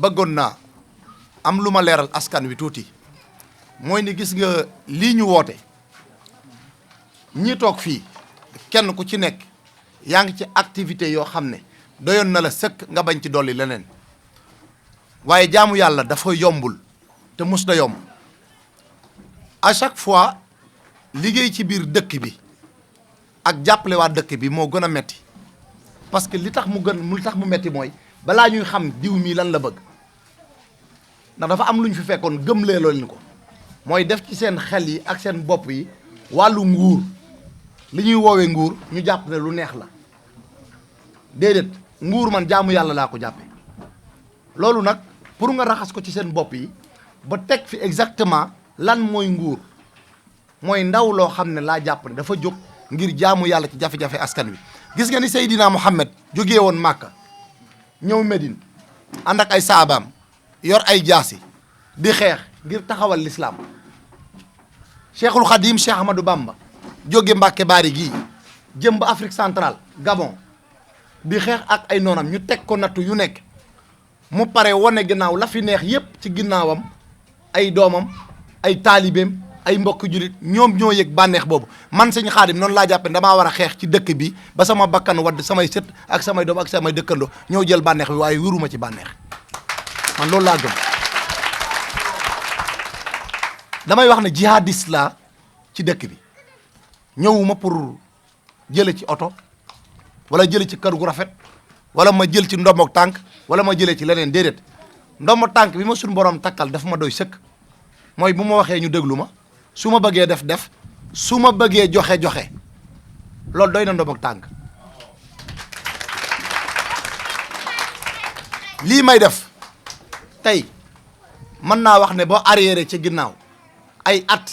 bëggoon naa am lu ma leeral askan wi tuuti mooy ni gis nga lii ñu woote ñi toog fii kenn ku ci nekk yaa ngi ci activité yoo xam ne doyoon na la sëkk nga bañ ci dolli leneen waaye jaamu yàlla dafa yombul te mus da yomb à chaque fois liggéey ci biir dëkk bi ak jàppale waa dëkk bi moo gën a metti parce que li tax mu metti mooy balaa ñuy xam diw mii lan la bëgg ndax dafa am lu ñu fi fekkoon gëmlee loolu ko mooy def ci seen xel yi ak seen bopp yi wàllu nguur li ñuy woowee nguur ñu jàpp ne lu neex la déedéet nguur man jaamu yàlla laa ko jàppe loolu nag pour nga raxas ko ci seen bopp yi ba teg fi exactement lan mooy nguur mooy ndaw loo xam ne laa jàpp ne dafa jóg ngir jaamu yàlla ci jafe-jafe askan wi gis nga ni Seydina Muhammad jógee woon Màkka ñëw Médine ànd ak ay saabaam yor ay jaasi di xeex ngir taxawal l'islam Cheikhul Khadim Cheikh Ahmadou Bamba jóge Mbàkke Baari gii jëm ba Afrique centrale Gabon di xeex ak ay noonam ñu teg ko nattu yu nekk mu pare wane ginnaaw la fi neex yépp ci ginnaawam ay doomam ay taalibeem ay mbokk julit ñoom ñoo yëg bànneex boobu man sëñ Xaadim noonu laa jàppe damaa war a xeex ci dëkk bi ba sama bakkan wadd samay sët ak samay doom ak samay dëkkandoo ñoo jël bànneex bi waaye wuruma ci bànneex man loolu laa gëm damay wax ne jihadiste laa ci dëkk bi ñëwuma pour jële ci oto wala jële ci kër gu rafet wala ma jël ci ndomok tànk wala ma jëlee ci leneen déedéet ndombo tànk bi ma suñu borom takkal dafa ma doy sëkk mooy bu ma waxee ñu déglu ma su ma bëggee def su ma bëggee joxe loolu doy na ndombo tànk lii may def tey mën naa wax ne boo arrière ci ginnaaw ay at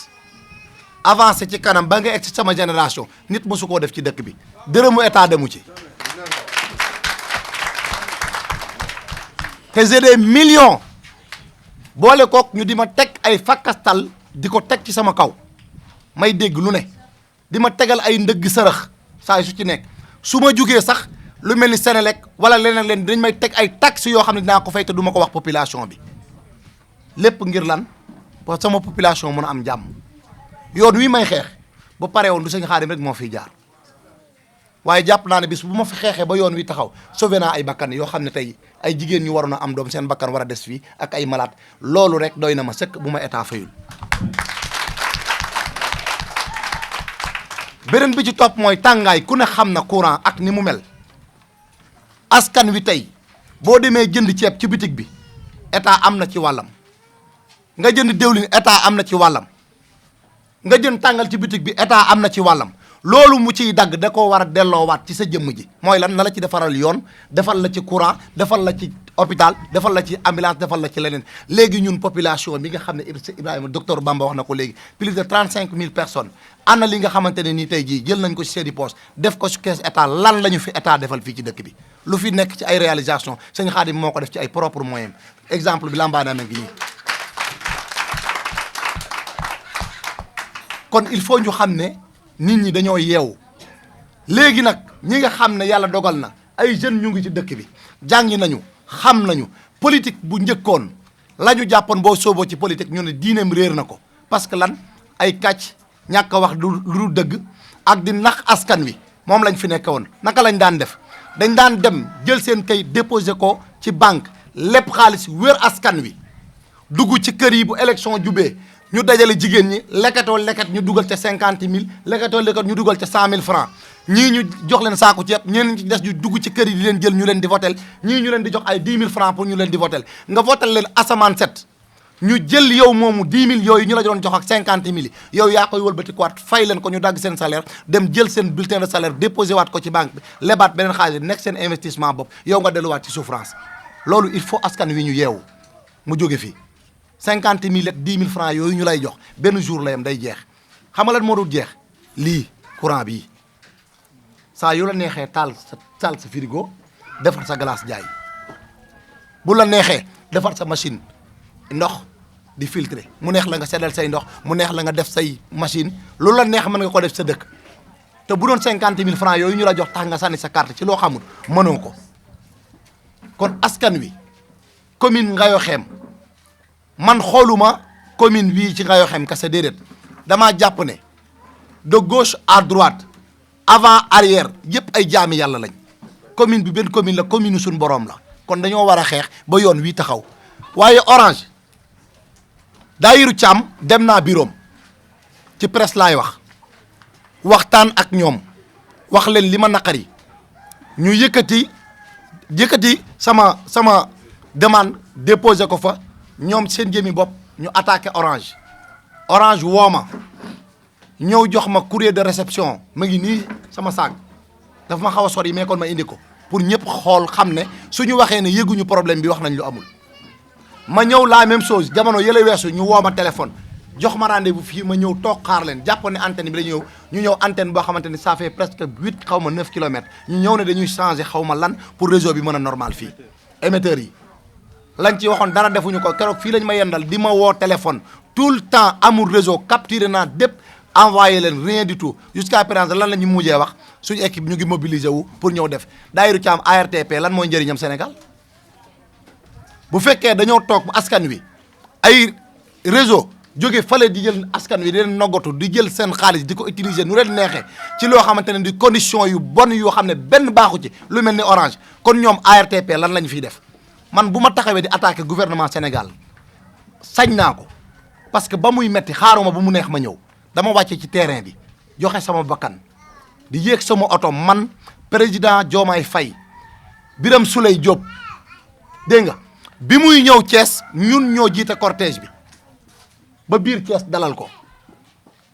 avancé ci kanam ba nga egg ci sama génération nit mosu koo def ci dëkk bi dërëmu état demu ci te j'ai des millions boole kook ñu di ma teg ay fakkastal di ko teg ci sama kaw may dégg lu ne di ma tegal ay ndëgg sërëx saa su ci nekk su ma jugee sax lu mel ni Senelec wala leneen leen dañ may teg ay taxes yoo xam ne dinaa ko fay te du ma ko wax population bi lépp ngir lan pour sama population mën a am jàmm yoon wi may xeex ba pare woon du sëñ Xaadim rek moo fiy jaar waaye jàpp naa ne bis bu ma fi xeexee ba yoon wi taxaw sauvé naa ay bakkan yoo xam ne tey ay jigéen ñu waroon a am doom seen bakkan war a des fii ak ay malade loolu rek doy na ma sëkk bu ma état fayul. beneen bi ci topp mooy tàngaay ku ne xam na courant ak ni mu mel askan wi tey boo demee jënd ceeb ci bitig bi état am na ci wàllam nga jënd diwlin état am na ci wàllam nga jënd tàngal ci bitig bi état am na ci wàllam. loolu mu ciy dagg da koo war a delloowaat ci sa jëmm ji mooy lan na la ci defaral yoon defal la ci courant defal la ci hôpital defal la ci ambulance defal la ci leneen léegi ñun population bi nga xam ne Ibrahima docteur Bamba wax na ko léegi plus de 35 000 personnes ana li nga xamante ne nii tey jii jël nañ ko ci seeni poche def ko ci caisse état lan la ñu fi état defal fii ci dëkk bi lu fi nekk ci ay réalisation sëñ Xaadim moo ko def ci ay propre moyen exemple bi lambaana na ngi nii kon il faut ñu xam ne nit ñi dañoo yeewu léegi nag ñi nga xam ne yàlla dogal na ay jeunes ñu ngi ci dëkk bi jàngi nañu xam nañu politique bu njëkkoon la ñu jàppoon boo sooboo ci politique ñu ne diineem réer na ko parce que lan ay kàcc ñàkk a wax lu dul dëgg ak di nax askan wi moom lañ fi nekk woon naka lañ daan def dañ daan dem jël seen kay déposé ko ci banque lépp xaalis wér askan wi dugg ci kër yi bu élection jubee ñu dajale jigéen ñi lekkatoo lekkat ñu dugal ca 50 000 lekkatoo lekkat ñu dugal ca 100 000 francs ñii ñu jox leen saako ceeb ñeneen ci des ñu dugg ci kër yi di leen jël ñu leen di votel ñii ñu leen di jox ay 10 000 francs pour ñu leen di votel nga votel leen asamaan set ñu jël yow moomu 10 000 yooyu ñu la doon jox ak 50 000 yi yow yaa koy wëlbati ko waat fay leen ko ñu dagg seen salaire dem jël seen bulletin de salaire déposé waat ko ci banque bi lebaat beneen xaalis nekk seen investissement bopp yow nga delluwaat ci souffrance loolu il faut askan wi ñu yeewu mu jóge fii 50 000 ak 10 000 francs yooyu ñu lay jox benn jour la yam day jeex xam nga lan moo dul jeex lii courant bii saa yu la neexee taal sa frigo defar sa glace jaay bu la neexee defar sa machine ndox di filtrer mu neex la nga seddal say ndox mu neex la nga def say machine lu la neex mën nga ko def sa dëkk te bu doon 50 000 francs yooyu ñu la jox tax nga sànni sa carte ci loo xamul mënoo ko kon askan wi commune Ngayokhem man xooluma commune bii ci Ngayokhem kese déedéet damaa jàpp ne de gauche à droite avant arrière yëpp ay jaami yàlla lañ commune bi benn commune la commune suñu borom la kon dañoo war a xeex ba yoon wii taxaw waaye Orange Daayiru Thiam dem naa biroom ci presse laay waxtaan ak ñoom wax leen li ma naqari ñu yëkkati sama demande déposé ko fa ñoom seen jëmi bopp ñu attaqué Orange wooma ñëw jox ma courrier de réception ma ngi nii sama saag dafa ma xaw a sori mais kon ma indi ko pour ñëpp xool xam ne suñu waxee ne yëguñu problème bi wax nañ lu amul ma ñëw la même chose jamono yële weesu ñu woo ma téléphone jox ma rendez-vous fii ma ñëw toog xaar leen jàpp ne antenne bi la ñu ñëw antenne boo xamante ni ça fait presque 8 xaw ma 9 kilomètres ñu ñëw ne dañuy changer xaw ma lan pour réseau bi mën a normal fii émetteurs yi lañ ci waxoon dara defuñu ko keroog fii lañ ma yendal di ma woo téléphone tout le temps amul réseau capturé naa dépp envoyé leen rien du tout jusqu'à présent lan la ñu mujjee wax suñu équipe ñu ngi mobiliser wu pour ñëw def Daayiru Thiam ARTP lan mooy njëriñam Sénégal bu fekkee dañoo toog askan wi ay réseau jóge fale di jël askan wi di leen noggatu di jël seen xaalis di ko utiliser nu leen neexee ci loo xamante ne di condition yu bon yoo xam ne benn baaxu ci lu mel ni Orange kon ñoom ARTP lan lañu fiy def man bu ma taxawee di attaquer gouvernement Sénégal sañ naa ko parce que ba muy metti xaaruma bu mu neex ma ñëw dama wàcce ci terrain bi joxe sama bakkan di yéeg sama oto man président Diomaye Faye Birame Souleye Diop dégg nga bi muy ñëw Thiès ñun ñoo jiite cortège bi ba biir Thiès dalal ko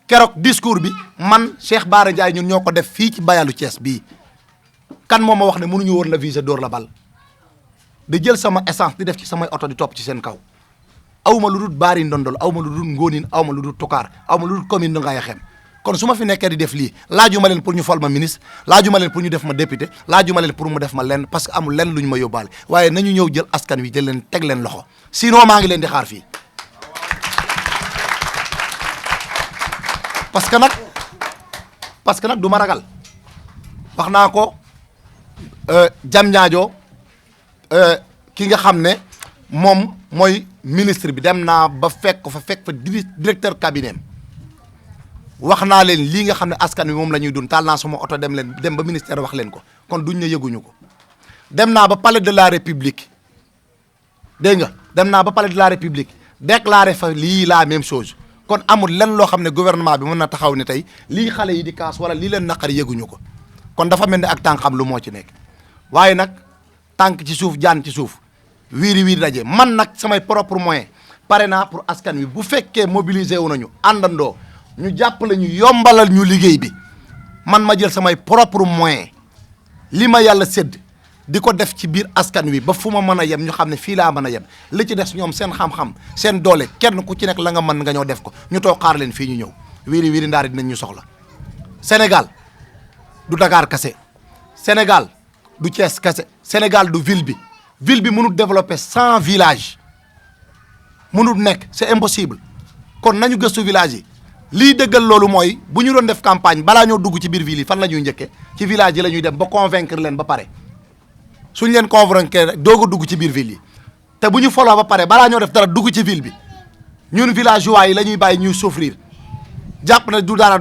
keroog discours bi man Cheikh Bara Ndiaye ñun ñoo ko def fii ci bayalu Thiès bii kan moo ma wax ne mënuñu woon la viser dóor la bal di jël sama essence di def ci samay oto di topp ci seen kaw awma lu dul Bari Ndondol awma lu dul Ngóonin awma lu dul Toucar awma lu dul commune de Ngayokhem kon su ma fi nekkee di def lii laajuma leen pour ñu fal ma ministre laajuma leen pour ñu def ma député laajuma leen pour mu def ma lenn parce que amul lenn lu ñu ma yóbbaale waaye nañu ñëw jël askan wi jël leen teg leen loxo sinon maa ngi leen di xaar fii parce que nag du ma ragal wax naa ko jam ñaajo ki nga xam ne moom mooy ministre bi dem naa ba fekk fa directeur cabinet wax naa leen lii nga xam ne askan wi moom la ñuy dund taal naa sama oto dem ba ministère wax leen ko kon duñ ne yëguñu ko dem naa ba palais de la république dégg nga dem naa ba palais de la république déclaré fa lii la même chose kon amul lenn loo xam ne gouvernement bi mën na taxaw ne tey lii xale yi di kaas wala lii leen naqari yëguñu ko kon dafa mel ni ak tànk xam lu moo ci nekk waaye nag tànk ci suuf jaan ci suuf wiiri daje man nag samay propre moyen pare naa pour askan wi bu fekkee mobiliser wu nañu àndandoo ñu jàppale ñu yombalal ñu liggéey bi man ma jël samay propre moyen li ma yàlla sédd di ko def ci biir askan wi ba fu ma mën a yem ñu xam ne fii laa mën a yem li ci des ñoom seen xam-xam seen doole kenn ku ci nekk la nga mën nga ñëw def ko ñu toog xaar leen fii ñu ñëw wiiri ndaari dinañ ñu soxla Sénégal du Dakar kese Sénégal du Thiès kese Sénégal du ville bi mënul développer 100 villages mënul nekk c'est impossible kon nañu gëstu village yi lii dëggal loolu mooy bu ñu doon def campagne balaa ñoo dugg ci biir ville yi fan la ñuy njëkkee ci village yi la ñuy dem ba convaincre leen ba pare suñ leen convaincre rek doog a dugg ci biir ville yi te bu ñu foloo ba pare balaa ñoo def dara dugg ci ville bi ñun villageois yi la ñuy bàyyi ñuy souffrir jàpp na du dara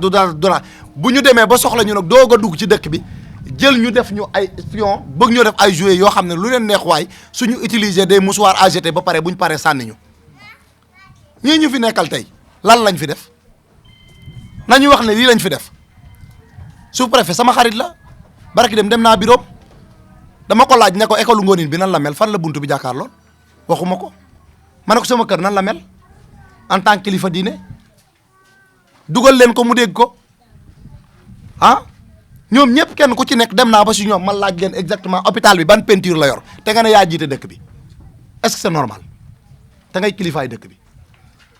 bu ñu demee ba soxla ñu nag doog a dugg ci dëkk bi jël ñu def ñu ay espion bëgg ñoo def ay jouets yoo xam ne lu leen neex waay suñu utiliser des mouchoirs à jeter ba pare bu ñu paree sànni ñu ñii ñu fi nekkal tey lan lañ fi def nañu wax ne lii lañ fi def sous-préfet sama xarit la baraki dem naa bureau dama ko laaj ne ko école Ngóonin bi nan la mel fan la buntu bi jàkkaarloo waxuma ko ma ne ko sama kër nan la mel en tant que kilifa diine dugal leen ko mu dégg ko ah ñoom ñëpp kenn ku ci nekk dem naa ba si ñoom man laaj leen exactement hôpital bi ban peinture la yor te nga ne yaa jiite dëkk bi est-ce que c'est normal te ngay kilifaay dëkk bi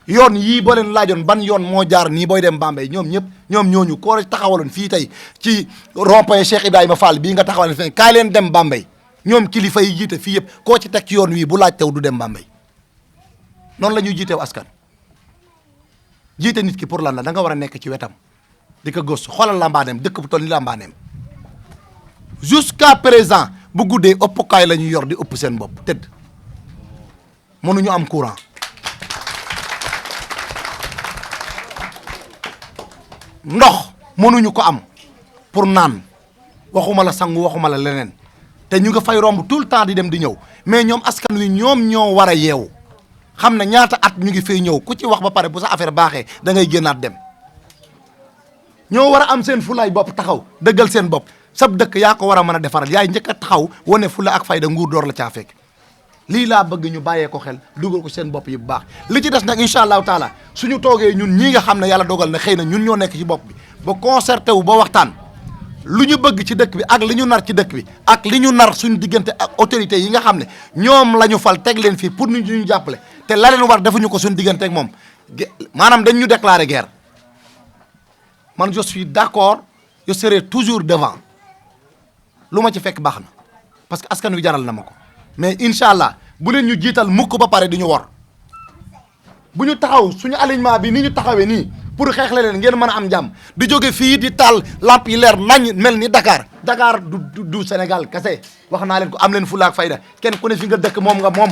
yoon yii boo leen laajoon ban yoon moo jaar nii booy dem Bambey ñoom ñëpp ñoom ñooñu koo taxawaloon fii tey ci rond-point Cheikh Ibrahima Fall bii nga taxawal fii kaay leen dem Bambey ñoom kilifa yi jiite fii yëpp koo ci teg ci yoon wii bu laaj tew du dem Bambey noonu la ñuy jiitew askan jiite nit ki pour lan la da nga war a nekk ci wetam di ko gëstu xoolal Lambanem dëkk bu toll ni Lambanem jusqu'à présent bu guddee ëppukaay la ñuy yor di ëpp seen bopp tëdd mënuñu am courant ndox mënuñu ko am pour naan waxuma la sangu waxuma la leneen te ñu nga fay romb tout le temps di dem di ñëw mais ñoom askan wi ñoom ñoo war a yeewu xam ne ñaata at ñu ngi fay ñëw ku ci wax ba pare bu sa affaire baaxee da ngay génnaat dem ñoo war a am seen fulaay bopp taxaw dëggal seen bopp sab dëkk yaa ko war a mën a defaral yaay njëkk a taxaw wane fula ak fayda nguur door la caa fekk lii laa bëgg ñu bàyyee ko xel dugal ko seen bopp yi bu baax li ci des nag incha allahu taala suñu toogee ñun ñii nga xam ne yàlla dogal na xëy na ñun ñoo nekk ci bopp bi ba concerté wu ba waxtaan lu ñu bëgg ci dëkk bi ak li ñu nar ci dëkk bi ak li ñu nar suñu diggante ak autorités yi nga xam ne ñoom la ñu fal teg leen fii pour ñu jàppale te la leen war defuñu ko suñu diggante ak moom maanaam dañ ñu déclarer guerre man je suis d'accord je serai toujours devant lu ma ci fekk baax na parce que askan wi jaral na ma ko mais incha allah bu leen ñu jiital mukk ba pare di ñu wor bu ñu taxaw suñu alignement bi ni ñu taxawee nii pour xeexle leen ngeen mën a am jàmm di jóge fii di taal lamp yi leer nañ mel ni Dakar Dakar du Sénégal kese wax naa leen ko am leen fulla ak fayda kenn ku ne fi nga dëkk moom nga moom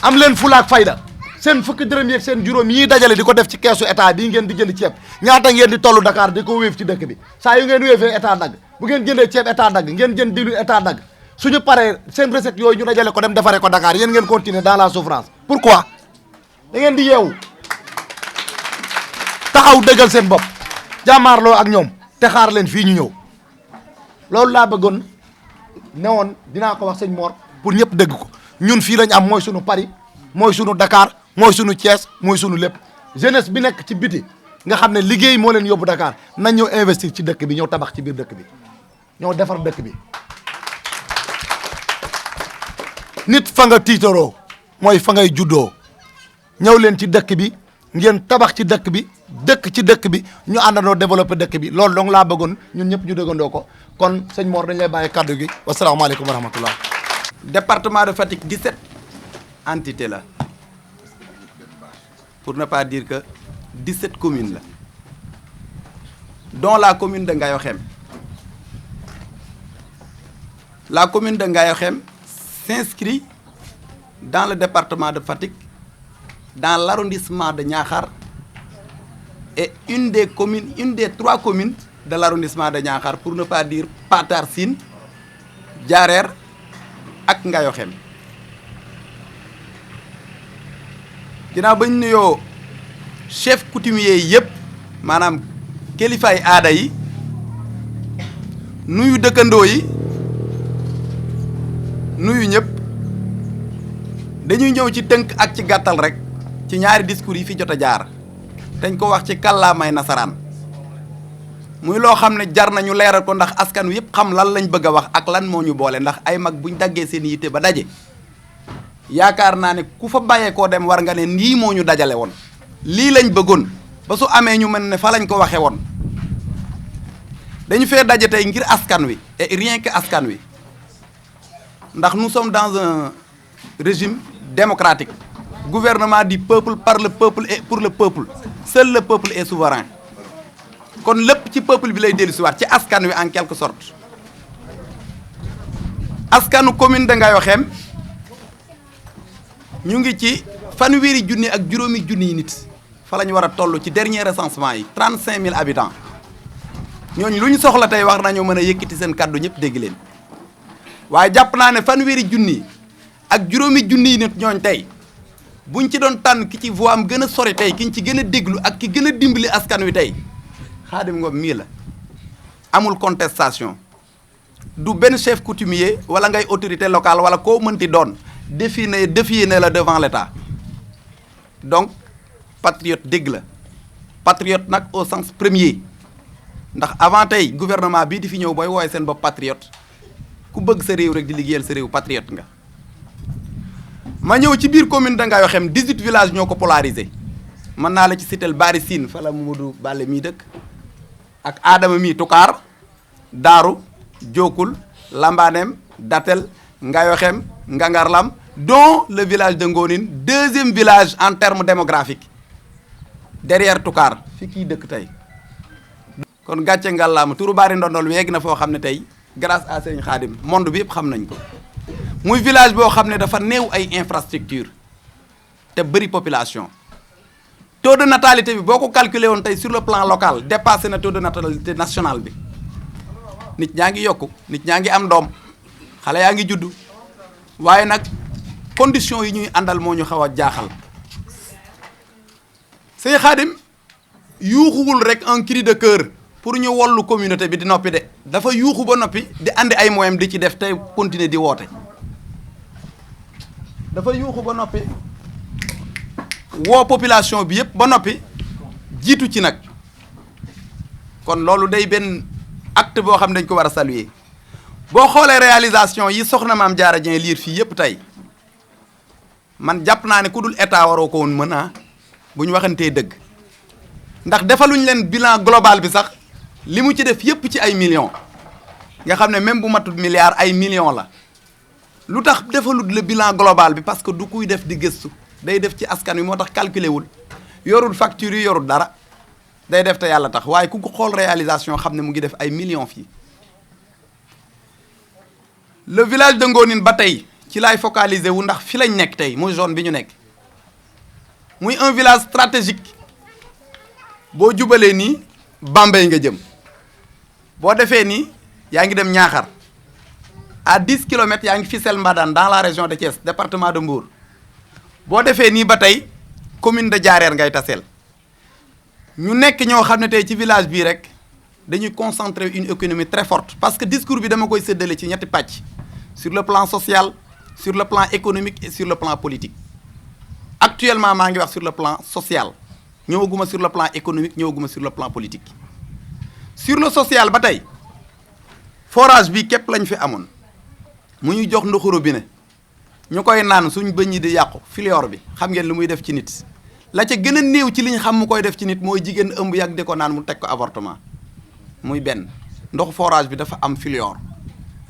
am leen fulla ak fayda seen fukki dërëm yeeg seen juróom yi dajale di ko def ci keesu état bii ngeen di jënd ceeb ñaata ngeen di tollu Dakar di ko wéef ci dëkk bi saa yu ngeen wéefee état dagg bu ngeen jëndee ceeb état dagg ngeen jënd diwlin état dagg suñu paree seen recette yooyu ñu dajale ko dem defaree ko Dakar yéen ngeen continuer dans la souffrance pourquoi da ngeen di yeewu taxaw dëggal seen bopp jàmmaarloo ak ñoom te xaar leen fii ñu ñëw loolu laa bëggoon ne woon dinaa ko wax sëñ Mor pour ñëpp dégg ko ñun fii lañ am mooy suñu Paris mooy suñu Dakar mooy suñu Thiès mooy suñu lépp jeunesse bi nekk ci biti nga xam ne liggéey moo leen yóbbu Dakar nañ ñëw investir ci dëkk bi ñëw tabax ci biir dëkk bi ñëw defar dëkk bi nit fa nga tiitaroo mooy fa ngay juddoo ñëw leen ci dëkk bi ngeen tabax ci dëkk bi dëkk ci dëkk bi ñu àndandoo développé dëkk bi loolu donc laa bëggoon ñun ñëpp ñu déggandoo ko kon sëñ Mor dañ lay bàyyi kàddu gi wasalaamaaleykum wa rahmatullah. Département de Fatick 17 entités la pour ne pas dire que 17 communes la dont la commune de Ngayokhem. La commune de Ngayokhem s'inscrit dans le département de Fatick, dans l'arrondissement de Niakhar et une des 3 communes de l'arrondissement de Niakhar, pour ne pas dire Patar Sine, Diarer ak Ngayokhem. Ginnaaw bañ nuyoo chef coutumier yëpp maanaam kilifaay aada yi nuyu dëkkandoo yi nuyu ñëpp dañuy ñëw ci tënk ak ci gàttal rek ci ñaari discours yi fi jot a jaar dañ ko wax ci kàllaamay nasaraan muy loo xam ne jar nañu leeral ko ndax askan wi yëpp xam lan lañ bëgg a wax ak lan moo ñu boole ndax ay mag buñ daggee seen yitte ba daje yaakaar naa ne ku fa bàyyeekoo dem war nga ne nii moo ñu dajale woon lii lañ bëggoon ba su amee ñu mën ne fa lañ ko waxee woon dañu fee daje tey ngir askan wi et rien que askan wi ndax nous sommes dans un régime démocratique gouvernement du peuple par le peuple et pour le peuple seul le peuple est souverain kon lépp ci peuple bi lay dellusiwaat ci askan wi en quelque sorte askanu commune de Ngayokhem ñu ngi ci fanweeri junni ak juróomi junni nit fa la ñu war a toll ci dernier recensement yi 35 000 habitants ñooñu lu ñu soxla tey war nañoo mën a yëkkati seen kàddu ñëpp dégg leen waaye jàpp naa ne fanweeri junni ak juróomi junni nit ñooñ tey buñ ci doon tànn ki ci voix am gën a sori tey ki ñu ci gën a déglu ak ki gën a dimbali askan wi tey Khadim Ngom mii la amul contestation du benn chef coutumier wala ngay autorité locale wala koo mënti doon défier ne la devant l'État donc patriote dégg la patriote nag au sens premier ndax avant tey gouvernement bii di fi ñëw booy wooye seen bopp patriote ku bëgg sa réew rek di liggéeyal sa réew patriote nga ma ñëw ci biir commune de Ngayokhem 18 villages ñoo ko polarisé mën naa la ci citer Bari Sine fa la Mamadou Bale mii dëkk ak Adama mii Toucar Daaru Jokul Lambanem Datel Ngayokhem Ngangarlam dont le village de Ngonine deuxième village en termes démographiques derrière Toucar fi kii dëkk tey kon gàcce ngàllaama turu Bari Ndondol yegg na foo xam ne tey grâce à Serigne Khadim monde bi yëpp xam nañ ko muy village boo xam ne dafa néew ay infrastructure te bëri population taux de natalité bi boo ko calculé woon tey sur le plan local dépassé na taux de natalité national bi nit ñaa ngi yokku nit ñaa ngi am doom xale yaa ngi juddu waaye nag conditions yi ñuy àndal moo ñu xaw a jaaxal sëñ Xaadim yuuxuwul rek un cri de cœur pour ñu wollu communauté bi di noppi de dafa yuuxu ba noppi di andi ay moyens di ci def tey continuer di woote dafa yuuxu ba noppi woo population bi yëpp ba noppi jiitu ci nag kon loolu day benn acte boo xam ne dañ ko war a saluer boo xoolee réalisation yi soxna Maam Diarra Dieng liir fii yëpp tey man jàpp naa ne ku dul état waroo ko woon mën a bu ñu waxantee dëgg ndax defaluñ leen bilan global bi sax li mu ci def yëpp ci ay millions nga xam ne même bu matut milliards ay millions la lu tax defalut le bilan global bi parce que du kuy def di gëstu day def ci askan wi moo tax calculé wul yorul facture yi yorul dara day def te yàlla tax waaye ku ko xool réalisation xam ne mu ngi def ay millions fii le village de Ngonine ba tey ci laay focaliser wu ndax fi lañ nekk tey muy zone bi ñu nekk muy un village stratégique boo jubalee nii Bambey nga jëm boo defee nii yaa ngi dem Niakhar à 10 kilomètres yaa ngi Fissel Mbadane dans la région de Thiès département de Mbour boo defee nii ba tey commune de Diarère ngay taseel ñu nekk ñoo xam ne tey ci village bii rek dañuy concentrer une économie très forte parce que discours bi dama koy séddale ci ñetti pàcc sur le plan social sur le plan économique et sur le plan politique actuellement maa ngi wax sur le plan social ñëwaguma sur le plan économique ñëwaguma sur le plan politique sur le social ba tey forage bi képp lañ fi amoon mu ñuy jox ndoxu robinet ñu koy naan suñ bëñ yi di yàqu filior bi xam ngeen lu muy def ci nit la ca gën a néew ci li ñu xam mu koy def ci nit mooy jigéen ëmb yàgg di ko naan mu teg ko avortement muy benn ndoxu forage bi dafa am filior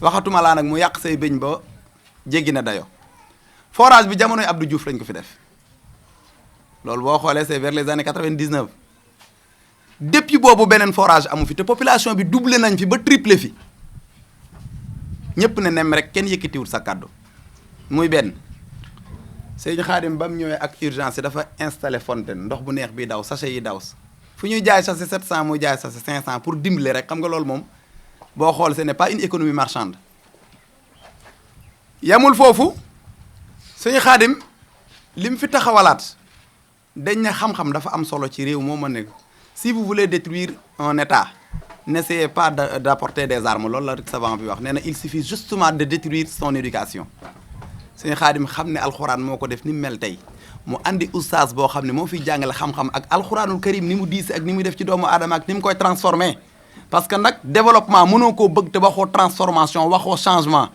waxatuma laa nag mu yàq say bëñ ba jéggi na dayo forage bi jamonoy Abdou Diouf lañ ko fi def loolu boo xoolee c'est vers les années 99 depuis boobu beneen forage amu fi te population bi doublé nañ fi ba triplé fi ñëpp ne nem rek kenn yëkkatiwul sa kàddu muy benn Sëñ Xaadim ba mu ñëwee ak urgence dafa installé fontaine ndox bu neex bi daw sachet yi daw fu ñuy jaay sachet 700 muy jaay sachet 500 pour dimbale rek xam nga loolu moom boo xool ce n'est pas une économie marchande yamul foofu Sëñ Xaadim li mu fi taxawalaat dañ ne xam-xam dafa am solo ci réew moo ma ne si vous voulez détruire un état n'essayez pas d'apporter des armes loolu la savant bi wax nee na il suffit justement de détruire son éducation Sëñ Xaadim xam ne alxuraan moo ko def ni mu mel tey mu andi oustaz boo xam ne moo fiy jàngale xam-xam ak alxuraanul karim ni mu diise ak ni muy def ci doomu aadama ak ni mu koy transformé parce que nag développement mënoo koo bëgg te waxoo transformation waxoo changement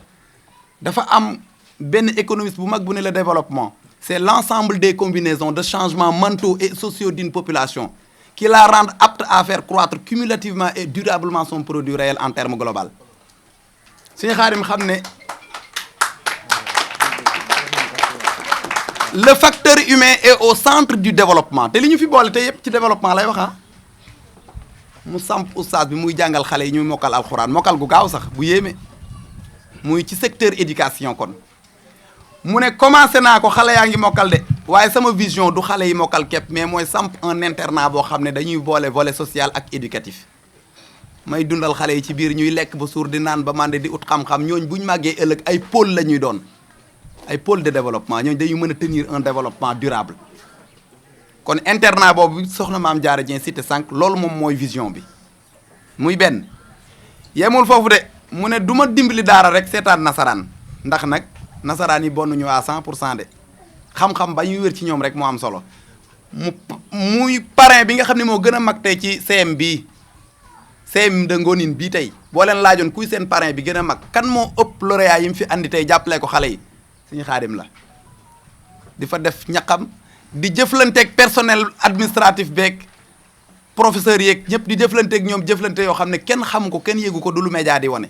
dafa am benn économiste bu mag bu ne le développement c'est l'ensemble des combinaisons de changements mentaux et sociaux d'une population qui la rendent apte à faire croître cumulativement et durablement son produit réel en termes global Sëñ Xaadim xam ne le facteur humain est au centre du développement te li ñu fi boole te yëpp ci développement lay wax mu samp oustaz bi muy jàngal xale yi ñuy mokkal alxuraan mokkal gu gaaw sax bu yéeme muy ci secteur éducation kon mu ne commencé naa ko xale yaa ngi mokkal de waaye sama vision du xale yi mokkal képp mais mooy samp un internat boo xam ne dañuy boole volet social ak éducatif may dundal xale yi ci biir ñuy lekk ba suur di naan ba mànde di ut xam-xam ñooñ buñ màggee ëllëg ay pôle la ñuy doon ay pôle de développement ñooñu dañu mën a tenir un développement durable kon internat boobu soxna Maam Diarra Dieng cité sànq loolu moom mooy vision bi muy benn yemul foofu de mu ne du ma dimbali daara rek seetaan nasaraan ndax nag nasaraan yi bonnuñu à 100% de xam-xam ba ñuy wér ci ñoom rek moo am solo muy parrain bi nga xam ne moo gën a mag tey ci CM bii CM de Ngonine bii tey boo leen laajoon kuy seen parrain bi gën a mag kan moo ëpp lauréat yi mu fi andi tey jàppale ko xale yi Sëñ Xaadim la di fa def ñaqam di jëflanteeg personnel administratif beeg professeurs yeeg ñëpp di jëflanteeg ñoom jëflante yoo xam ne kenn xamu ko kenn yéegu ko du lu média di wane.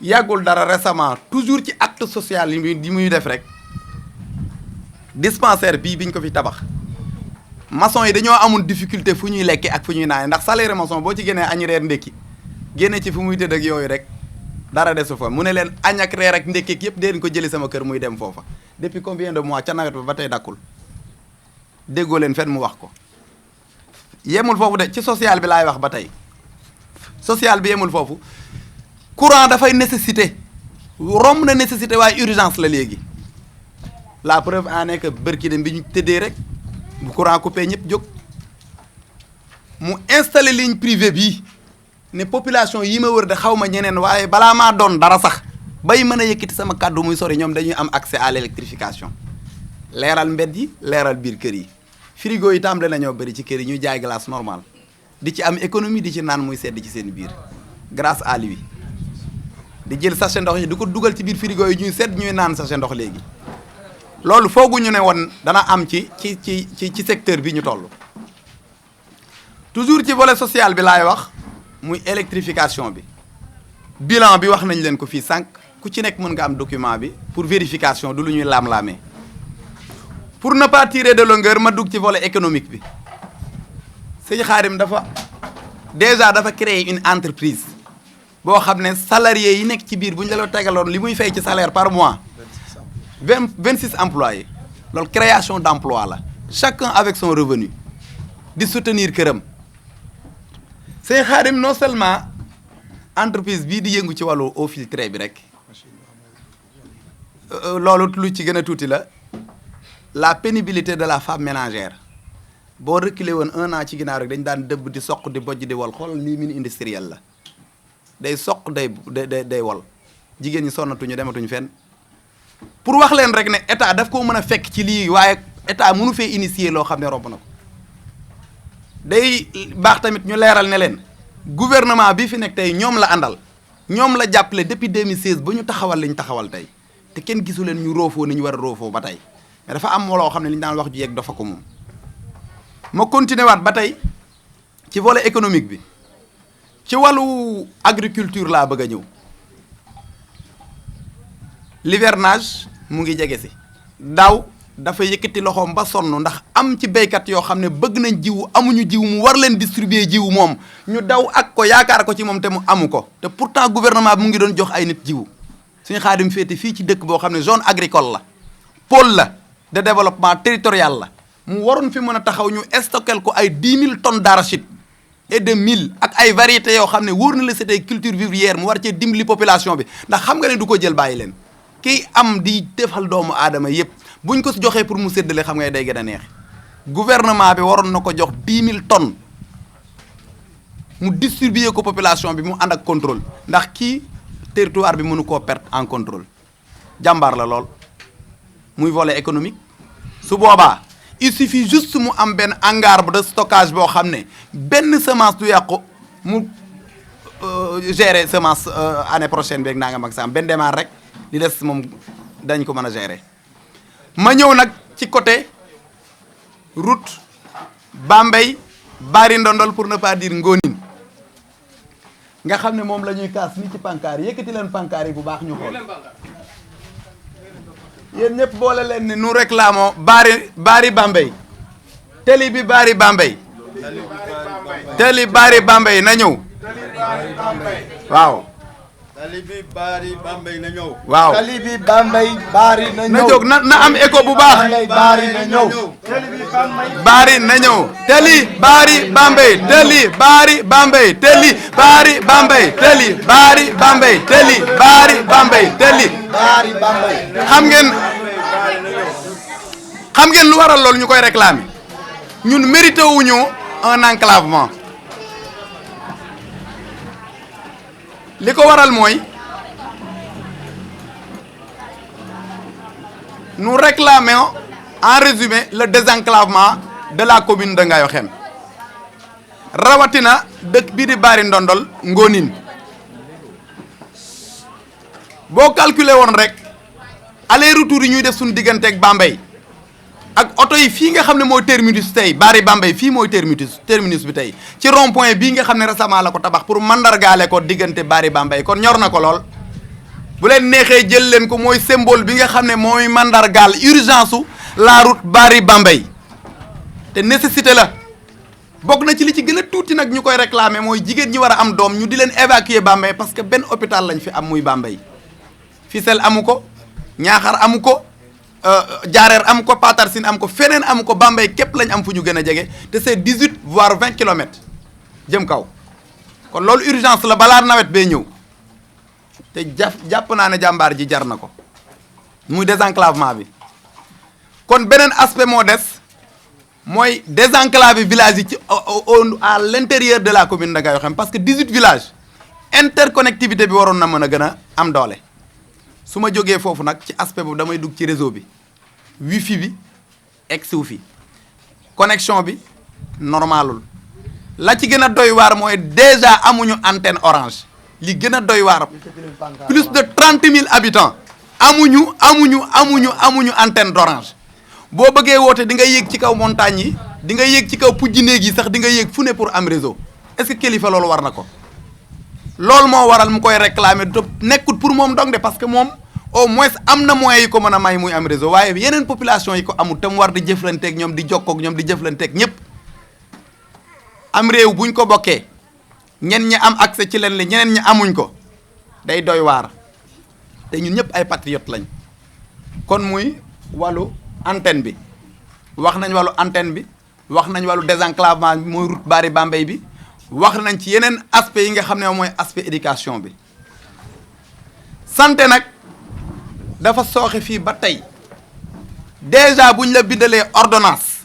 yàggul dara récemment toujours ci acte social yi muy def rek dispensaire bii biñ ko fi tabax maçon yi dañoo amoon difficulté fu ñuy lekkee ak fu ñuy naane ndax salaire maçon boo ci génnee añ reer ndékki génne ci fu muy tëdd ak yooyu rek dara desu fa mu ne leen añ ak reer ak ndekkeek yëpp dee ko jëli sama kër muy dem foofa depuis combien de mois ca nawet ba tey dakkul déggoo leen fenn mu wax ko. yemul foofu de ci social bi laay wax ba tey social bi yemul foofu courant dafay nécessité romb na nécessité waaye urgence la léegi la preuve en est que bërki dem bi ñu tëddee rek bu courant coupé ñëpp jóg mu installé ligne privée bii ne population yi ma wër de xaw ma ñeneen waaye balaa maa doon dara sax bay mën a yëkkati sama kàddu muy sori ñoom dañuy am accès à l'électrification leeral mbedd yi leeral biir kër yi frigo yi tàmbale nañoo bëri ci kër yi ñuy jaay glace normal di ci am économie di ci naan muy sedd ci seen biir grâce à lui di jël sachet ndox yi di ko dugal ci biir frigo yi ñuy sedd ñuy naan sachet ndox léegi loolu fooguñu ne woon dana am ci secteur bi ñu toll toujours ci volet social bi laay wax muy électrification bi bilan bi wax nañ leen ko fii sànq ku ci nekk mën nga am document bi pour vérification du lu ñuy laam-laamee pour ne pas tirer de longueur ma dugg ci volet économique bi sëñ Xaadim dafa créer une entreprise boo xam ne salariés yi nekk ci biir bu ñu la tegaloon li muy fay ci salaire par mois 26 employés loolu création d'emploi la chacun avec son revenu di soutenir këram sëñ Xaadim non seulement entreprise bii di yëngu ci wàllu eau filtrée bi rek loolu lu ci gën a tuuti la pénibilité de la femme ménagère boo reculé woon 1 an ci ginnaaw rek dañ daan dëbb di soq di bojj di wol xoolal lii mine industriel la day soq day wol jigéen ñi sonnatuñu dematuñu fenn pour wax leen rek ne état daf ko mën a fekk ci lii waaye état mënu fee initier loo xam ne romb na ko day baax tamit ñu leeral ne leen gouvernement bi fi nekk tey ñoom la àndal ñoom la jàppale depuis 2016 ba ñu taxawal li ñu taxawal tey te kenn gisu leen ñu roofoo ni ñu war a roofoo ba tey mais dafa am loo xam ne li ñu daan wax ju yegg dafa ko moom ma continuer waat ba tey ci volet économique bi ci wàllu agriculture laa bëgg a ñëw l'hivernage mu ngi jege si daaw dafa yëkkati loxoom ba sonn ndax am ci béykat yoo xam ne bëgg nañ jiwu amuñu jiwu mu war leen distribuer jiwu moom ñu daw ak ko yaakaar ko ci moom te mu amu ko te pourtant gouvernement bi mu ngi doon jox ay nit jiwu suñu Xaadim féete fii ci dëkk boo xam ne zone agricole la pôle la de développement territorial la mu waroon fi mën a taxaw ñu stocké ko ay 10 000 tonnes d'arachide et de mil ak ay variétés yoo xam ne wóor na la c'était culture vivrière mu war cee dimbali population bi ndax xam nga ne du ko jël bàyyi leen kiy am di defal doomu aadama yépp buñ ko joxee pour mu séddale xam nga day gën a neex gouvernement bi waroon na ko jox 10 000 tonnes mu distribuer ko population bi mu ànd ak contrôle ndax kii territoire bi mënu koo perdre en contrôle jàmbaar la lool muy volet économique su boobaa il suffit juste mu am benn hangar de stockage boo xam ne benn semence du yàqu mu gérer semence année prochaine beeg naa nga mag sam benn démarre rek li des moom dañ ko mën a gérer ma ñëw nag ci côté route Bambey Bari Ndondol pour ne pas dire Ngonin nga xam ne moom la ñuy kaas ni ci pancart yëkkati leen pancart yi bu baax ñu xool yéen ñëpp boole leen ni nous réclamons Bari Bambey teli bi Bari Bambey teli Bari Bambey na ñëw waaw tali bi Bari Bambey na ñëw. waaw tali bi Bambey Bari na ñëw. na jóg na am écho bu baax. Bari na ñëw. Bari na ñëw. teli Bari Bambey teli Bari Bambey teli Bari Bambey teli Bari Bambey teli Bari Bambey teli Bari Bambey. xam ngeen lu waral loolu ñu koy réclamer ñun mérité wuñu un enclavement. li ko waral mooy nous réclamons en résumé le désenclavement de la commune de Ngayokhem rawatina dëkk bii di Bari Ndondol Ngonin boo calculer woon rek aller retour yi ñuy def suñu diggante ak Bambey ak oto yi fii nga xam ne mooy terminus tey Bari Bambey fii mooy terminus bi tey ci rond point bii nga xam ne récemment la ko tabax pour mandargaale ko diggante Bari Bambey kon ñor na ko lool bu leen neexee jël leen ko mooy symbole bi nga xam ne mooy mandargaal urgence su la route Bari Bambey te nécessité la bokk na ci li ci gën a tuuti nag ñu koy réclamer mooy jigéen ñi war a am doom ñu di leen évacuer Bambey parce que benn hôpital lañ fi am muy Bambey Fissel amu ko Ñaaxar amu ko Jaareer amu ko Patarsin amu ko feneen amu ko Bambey képp lañ am fu ñu gën a jege te c'est 18 voire 20 kilomètres jëm kaw kon loolu urgence la balaa nawet bee ñëw te jàpp naa ne jàmbaar ji jar na ko muy désenclavement bi kon beneen aspect moo des mooy désenclaver village yi ci à l'intérieur de la commune de Ngayokhème parce que 18 villages interconnectivité bi waroon na mën a gën a am doole su ma jógee foofu nag ci aspect boobu damay dugg ci réseau bi wifi bi egsiwu fi connexion bi normalul la ci gën a doy waar mooy déjà amuñu antenne orange li gën a doy waar plus de 30 000 habitants amuñu antenne d'orange boo bëggee woote di nga yéeg ci kaw montagne yi di nga yéeg ci kaw pujji néeg yi sax di nga yéeg fu ne pour am réseau est-ce que kilifa loolu war na ko loolu moo waral mu koy réclamer te nekkut pour moom dong de parce que moom au moins am na moyens yi ko mën a may muy am réseau waaye yeneen population yi ko amul te mu war di jëflanteeg ñoom di jokkoog ñoom di jëflanteeg ñëpp am réew buñ ko bokkee ñen ñi am accès ci leen li ñeneen ñi amuñ ko day doy waar te ñun ñëpp ay patriotes lañ kon muy wàllu antenne bi wax nañ wàllu antenne bi wax nañ wàllu désenclavement bi mooy route Bari Bambey bi wax nañ ci yeneen aspect yi nga xam ne mooy aspect éducation bi santé nag dafa sooxe fii ba tey déjà buñ la bindalee ordonnance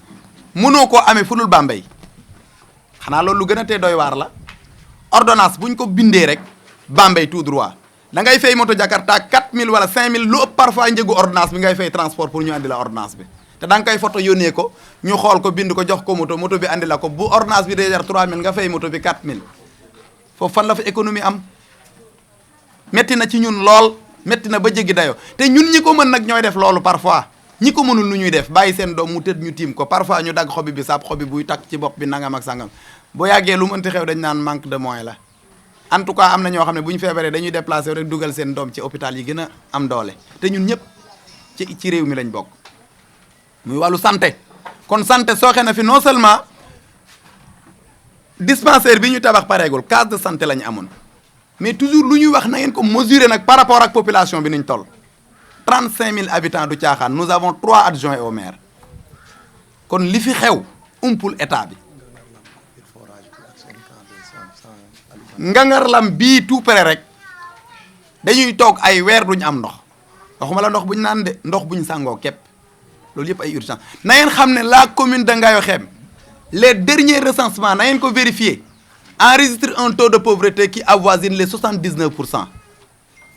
mënoo koo amee fu dul Bambey xanaa loolu lu gën a tee doy waar la ordonnance buñ ko bindee rek Bambey tout droit da ngay fay moto Jakarta 4000 wala 5000 lu ëpp parfois njëgu ordonnance bi ngay fay transport pour ñu andi la ordonnance bi te da nga koy photo yónnee ko ñu xool ko bind ko jox ko moto bi andi la ko bu ordonnance bi day jar 3000 nga fay moto bi 4000 foofu fan la fa économie am metti na ci ñun lool metti na ba jéggi dayoo te ñun ñi ko mën nag ñooy def loolu parfois ñi ko mënul nu ñuy def bàyyi seen doom mu tëdd ñu tiim ko parfois ñu dagg xobi bi sab xobi buy takk ci bopp bi nangam ak sangam boo yàggee lu mu ënti xew dañ naan manque de moyens la en tout cas am na ñoo xam ne bu ñu feebaree dañuy déplacé rek dugal seen doom ci hôpital yi gën a am doole te ñun ñëpp ci réew mi lañ bokk muy wàllu santé kon santé sooxe na fi non seulement dispensaire bi ñu tabax pareegul case de santé la ñu amoon mais toujours lu ñuy wax na ngeen ko mesurer nag par rapport ak population bi niñ toll 35000 habitants du caaxaan nous avons 3 adjoints au maire kon li fi xew umpul état bi Ngangarlam bii tout près rek dañuy toog ay weer duñ am ndox waxuma la ndox buñ naan de ndox buñ sangoo képp loolu yëpp ay urgence na ngeen xam ne la commune de Ngayokhème les derniers recensements na ngeen ko vérifier enregistre un taux de pauvreté qui avoisine les 79%.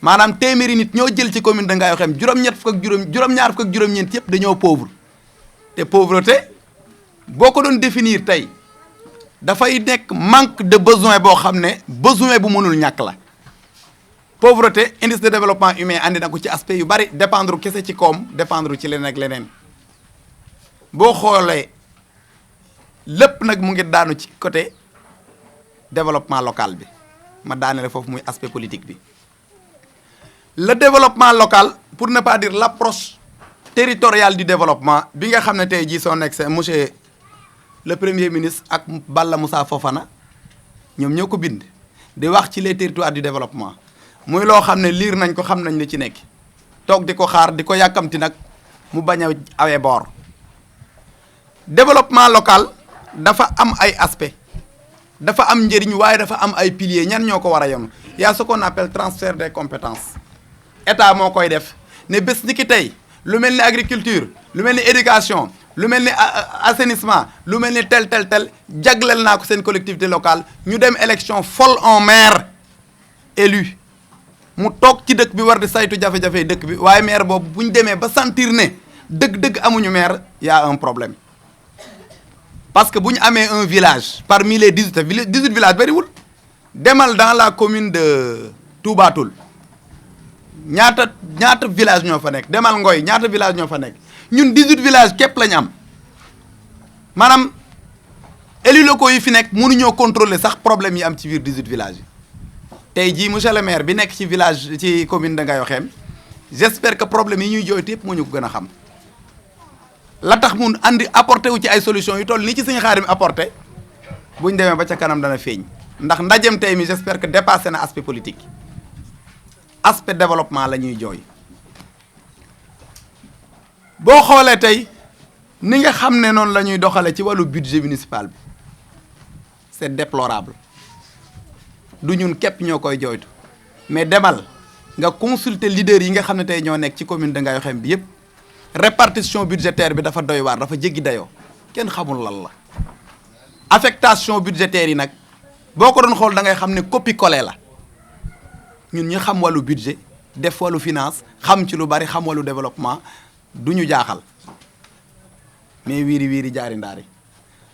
maanaam téeméeri nit ñoo jël ci commune de Ngayokhème juróom-ñaar fukk ak juróom-ñeent yëpp dañoo pauvre te pauvreté boo ko doon définir tey dafay nekk manque de besoin boo xam ne besoin bu mënul ñàkk la pauvreté indice de développement humain andi na ko ci aspect yu bari dépendre kese ci koom dépendre ci leneen ak leneen boo xoolee lépp nag mu ngi daanu ci côté développement local bi ma daanele foofu muy aspect politique bi le développement local pour ne pas dire l'approche territoriale du développement bi nga xam ne tey jii son excellence monsieur le premier ministre ak Balla Moussa Fofana ñoom ñoo ko bind di wax ci les territoires du développement muy loo xam ne liir nañ ko xam nañ li ci nekk toog di ko xaar di ko yàkkamti nag mu bañ a awee boor développement local dafa am ay aspects dafa am njëriñ waaye dafa am ay piliers ñan ñoo ko war a yem y a ce qu'on appelle transfert des compétences état moo koy def ne bés ni ki tey lu mel ni agriculture lu mel ni éducation lu mel ni assainissement lu mel ni tel jagleel naa ko seen collectivité locale ñu dem élection fol en maire élu mu toog ci dëkk bi war di saytu jafe-jafe dëkk bi waaye maire boobu bu ñu demee ba sentir ne dëgg-dëgg amuñu maire y a un problème parce que bu ñu amee un village parmi les 18 villages bariwul demal dans la commune de Touba Toul ñaata village ñoo fa nekk demal Ngoy ñaata village ñoo fa nekk ñun 18 villages képp lañu am maanaam élus locaux yi fi nekk mënuñoo contrôler sax problème yi am ci biir 18 villages yi tey jii monsieur le maire bi nekk ci village ci commune de Ngayokhème j'espère que problème yi ñuy jooytu yëpp moo ñu ko gën a xam la tax mun andi apporté wu ci ay solutions yu toll nii ci Sëñ Xaadim apporté buñ demee ba ca kanam dana feeñ ndax ndajem tey mi j'espère que dépassé na aspect politique aspect développement la ñuy jooy. boo xoolee tey ni nga xam ne noonu la ñuy doxale ci wàllu budget municipal bi c'est déplorable du ñun képp ñoo koy jooytu mais demal nga consulter leader yi nga xam ne tey ñoo nekk ci commune de Ngayokhem bi yëpp répartition budgétaire bi dafa doy waar dafa jéggi dayoo kenn xamul lan la affectation budgétaire yi nag boo ko doon xool da ngay xam ne copie-coller la ñun ñi xam wàllu budget def wàllu finance xam ci lu bari xam wàllu développement du ñu jaaxal mais wiiri wiiri jaari ndaari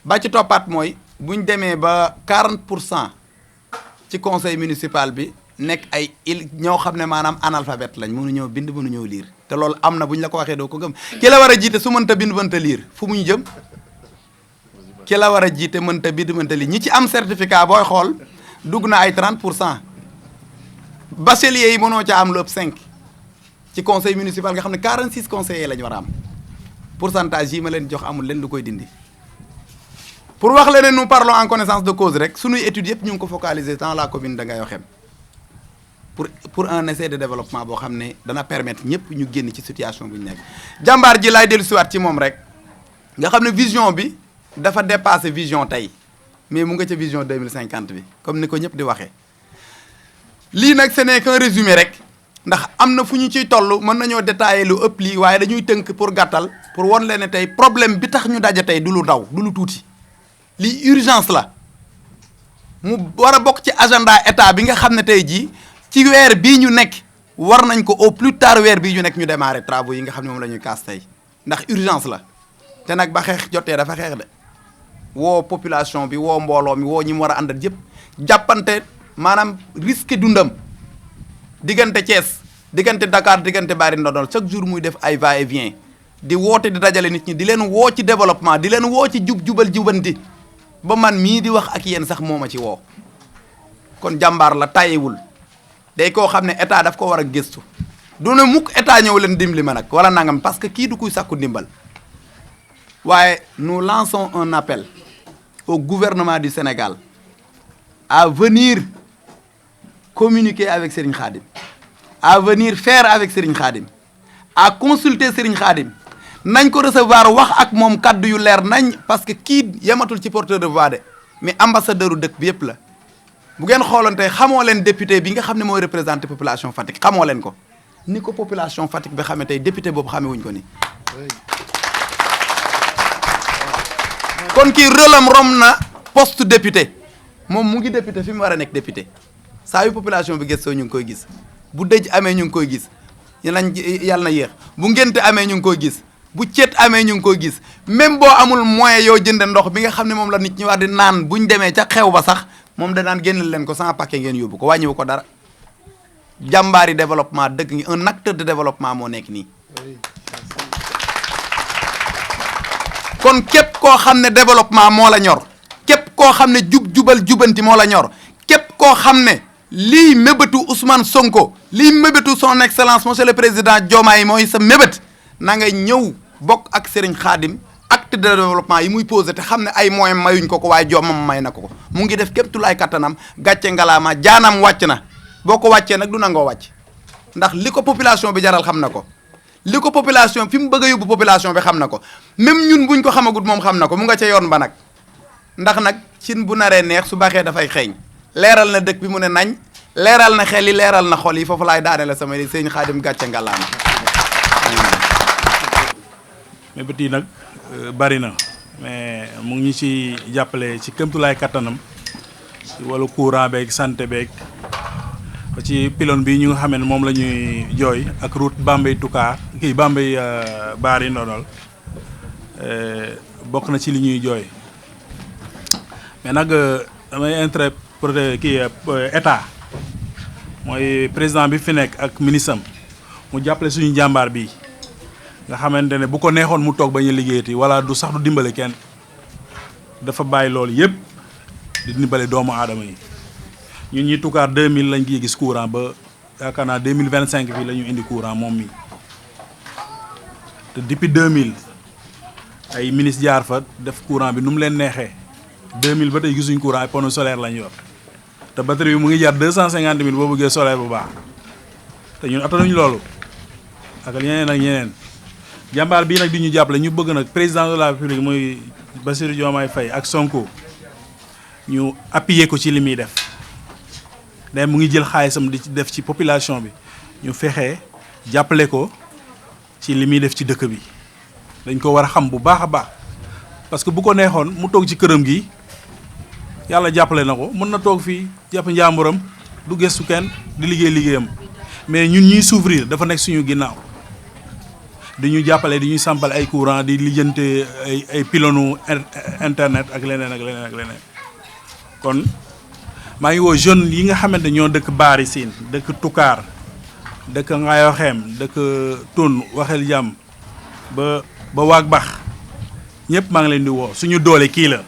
ba ci toppaat mooy buñ demee ba 40% ci conseil municipal bi nekk ay ñoo xam ne maanaam analphabète lañ mënuñoo bind mënuñoo liir te loolu am na bu ñu la ko waxee doo ko gëm ki la war a jiite su mënta bind mënta liir fu mu ñu jëm ki la war a jiite mënta bind mënta liir ñi ci am certificat booy xool dugg na ay 30% bachelier yi mënoo ca am lu ëpp 5 ci conseil municipal nga xam ne 46 conseillers la ñu war a am pourcentage yi ma leen jox amul leen lu koy dindi pour wax leen ne nous parlons en connaissance de cause rek sunuy études yëpp ñu ngi ko focaliser dans la commune de Ngayokhem pour un essai de développement boo xam ne dana permettre ñëpp ñu génn ci situation bu ñu nekk. jàmbaar ji laay dellusiwaat ci moom rek nga xam ne vision bi dafa dépassé vision tey mais mu nga ca vision 2050 bi comme ni ko ñëpp di waxee lii nag ce n'est qu'un résumé rek. ndax am na fu ñu ciy toll mën nañoo détailler lu ëpp lii waaye dañuy tënk pour gàttal pour won leen ne tey problème bi tax ñu daje tey du lu daw du lu tuuti lii urgence la mu war a bokk ci agenda état bi nga xam ne tey jii ci weer bii ñu nekk war nañ ko au plus tard weer bii ñu nekk ñu démarrer travaux yi nga xam ne moom la ñuy kaas tey ndax urgence la te nag ba xeex jotee dafa xeex de woo population bi woo mbooloo mi woo ñi mu war a àndal yëpp jàppante maanaam risque dundam. diggante Thiès diggante Dakar diggante Bari Ndondol chaque jour muy def ay va et vient di woote di dajale nit ñi di leen woo ci développement di leen woo ci jubal jubanti ba man mii di wax ak yéen sax moo ma ci woo kon jàmbaar la tàyyiwul day koo xam ne état daf ko war a gëstu du ne mukk état ñëw leen dimbali ma nag wala nangam parce que kii du kuy sàkku ndimbal waaye nous lançons un appel au gouvernement du Sénégal à venir communiquer avec Serigne Khadim, à venir faire avec Serigne Khadim, à consulter Serigne Khadim nañ ko recevoir wax ak moom kaddu yu leer nañ parce que kii yematul ci porteur de voix de mais ambassadeur u dëkk bi yëpp la bu ngeen xoolante xamoo leen député bi nga xam ne mooy représenté population Fatick xamoo leen ko ni ko population Fatick bi xamee tey député boobu xamee wuñ ko ni kon kii rôlam rom na poste député moom mu ngi député fi mu war a nekk député saa yu population bi gëstoo ñu ngi koy gis bu dëj amee ñu ngi koy gis yàlla na yéex bu ngénte amee ñu ngi koy gis bu ceet amee ñu ngi koy gis même boo amul moyen yoo jënde ndox bi nga xam ne moom la nit ñi war di naan buñ demee ca xew ba sax moom danaan génnal leen ko sans paquet ngeen yóbbu ko wàññiwu ko dara jàmbaari développement dëgg ngi un acteur de développement moo nekk nii kon képp koo xam ne développement moo la ñor képp koo xam ne jubal jubanti moo la ñor képp koo xam ne lii mébétu Ousmane Sonko lii mébétu son excellence monsieur le président Diomaye mooy sa mébét na nga ñëw bokk ak Serigne Khadim acte de développement yi muy posé te xam ne ay moyens mayuñ ko ko waaye joomam may na ko mu ngi def képp tulaay kattanam gàcce ngalaama jaanam wàcc na boo ko wàccee nag du nangoo wàcc ndax li ko population bi jaral xam na ko li ko population fi mu bëgg a yóbbu population bi xam na ko même ñun buñ ko xamagut moom xam na ko mu nga ca yoon ba nag ndax nag cin bu naree neex su baxee dafay xeeñ leeral na dëkk bi mu ne nañ leeral na xel yi leeral na xol yi foofu laay daane la sama sëñ Khadim gàcce ngalaama mais bët yi nag bari na mais mu ngi ñu ci jàppale ci këmtulaay kattanam ci wàllu courant beeg santé beeg ba ci pylône bi ñu nga xam ne moom la ñuy jooy ak route Bambey Toucar kii Bambey Bari Ndondol bokk na ci li ñuy jooy mais nag damay interpréter kii état mooy président bi fi nekk ak ministre am mu jàppale suñu jàmbaar bi nga xamante ne bu ko neexoon mu toog ba ñu liggéeyati wala du sax du dimbale kenn dafa bàyyi loolu yëpp di dimbale doomu aadama yi ñun ñi Toucar 2000 lañ ciy gis courant ba yaakaar naa 2025 fii la ñu indi courant moom mi te depuis 2000 ay ministre jaar fa def courant bi nu mu leen neexee 2000 ba tey gisuñ courant ay panneau solaire lañ yor te batterie bi mu ngi jar 250 000 boo bëggee solaire bu baax te ñun attanuñ loolu ak ñeneen ak ñeneen jàmbaar bii nag di ñu jàppale ñu bëgg nag président de la République muy Bassirou Diomaye Faye ak Sonko ñu appuyer ko ci li muy def day mu ngi jël xaalisam di ci def ci population bi ñu fexe jàppale ko ci li muy def ci dëkk bi dañ ko war a xam bu baax a baax parce que bu ko neexoon mu toog ci këram gi yàlla jàppale na ko mën na toog fii jàpp njàmburam du gëstu kenn di liggéeyam mais ñun ñuy souffrir dafa nekk suñu ginnaaw di ñu jàppale di ñuy sampal ay courant di lijjante ay pylônu internet ak leneen kon maa ngi woo jeunes yi nga xamante ñoo dëkk Baari Siin dëkk Tukaar dëkk Ngayoxeem dëkk Tun Waxel Jàmm ba Waag Bax ñëpp maa ngi leen di woo suñu doole kii la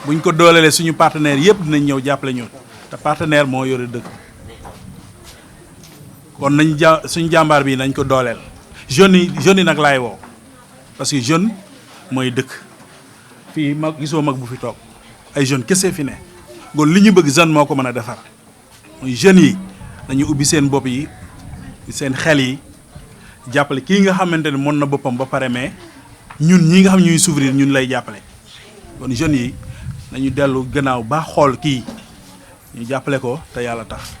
buñ ko doolelee suñu partenaire yëpp dinañ ñëw jàppale ñun te partenaire moo yore dëkk kon nañ suñu jàmbaar bi nañ ko dooleel jeunes yi nag laay woo parce que jeune mooy dëkk fii mag gisoo mag bu fi toog ay jeunes kese fi ne kon li ñu bëgg jeune moo ko mën a defar muy jeunes yi nañu ubbi seen bopp yi seen xel yi jàppale kii nga xamante ne mën na boppam ba pare mais ñun ñi nga xam ñuy souffrir ñun lay jàppale kon jeunes yi nañu dellu gannaaw ba xool kii ñu jàppale ko te yàlla tax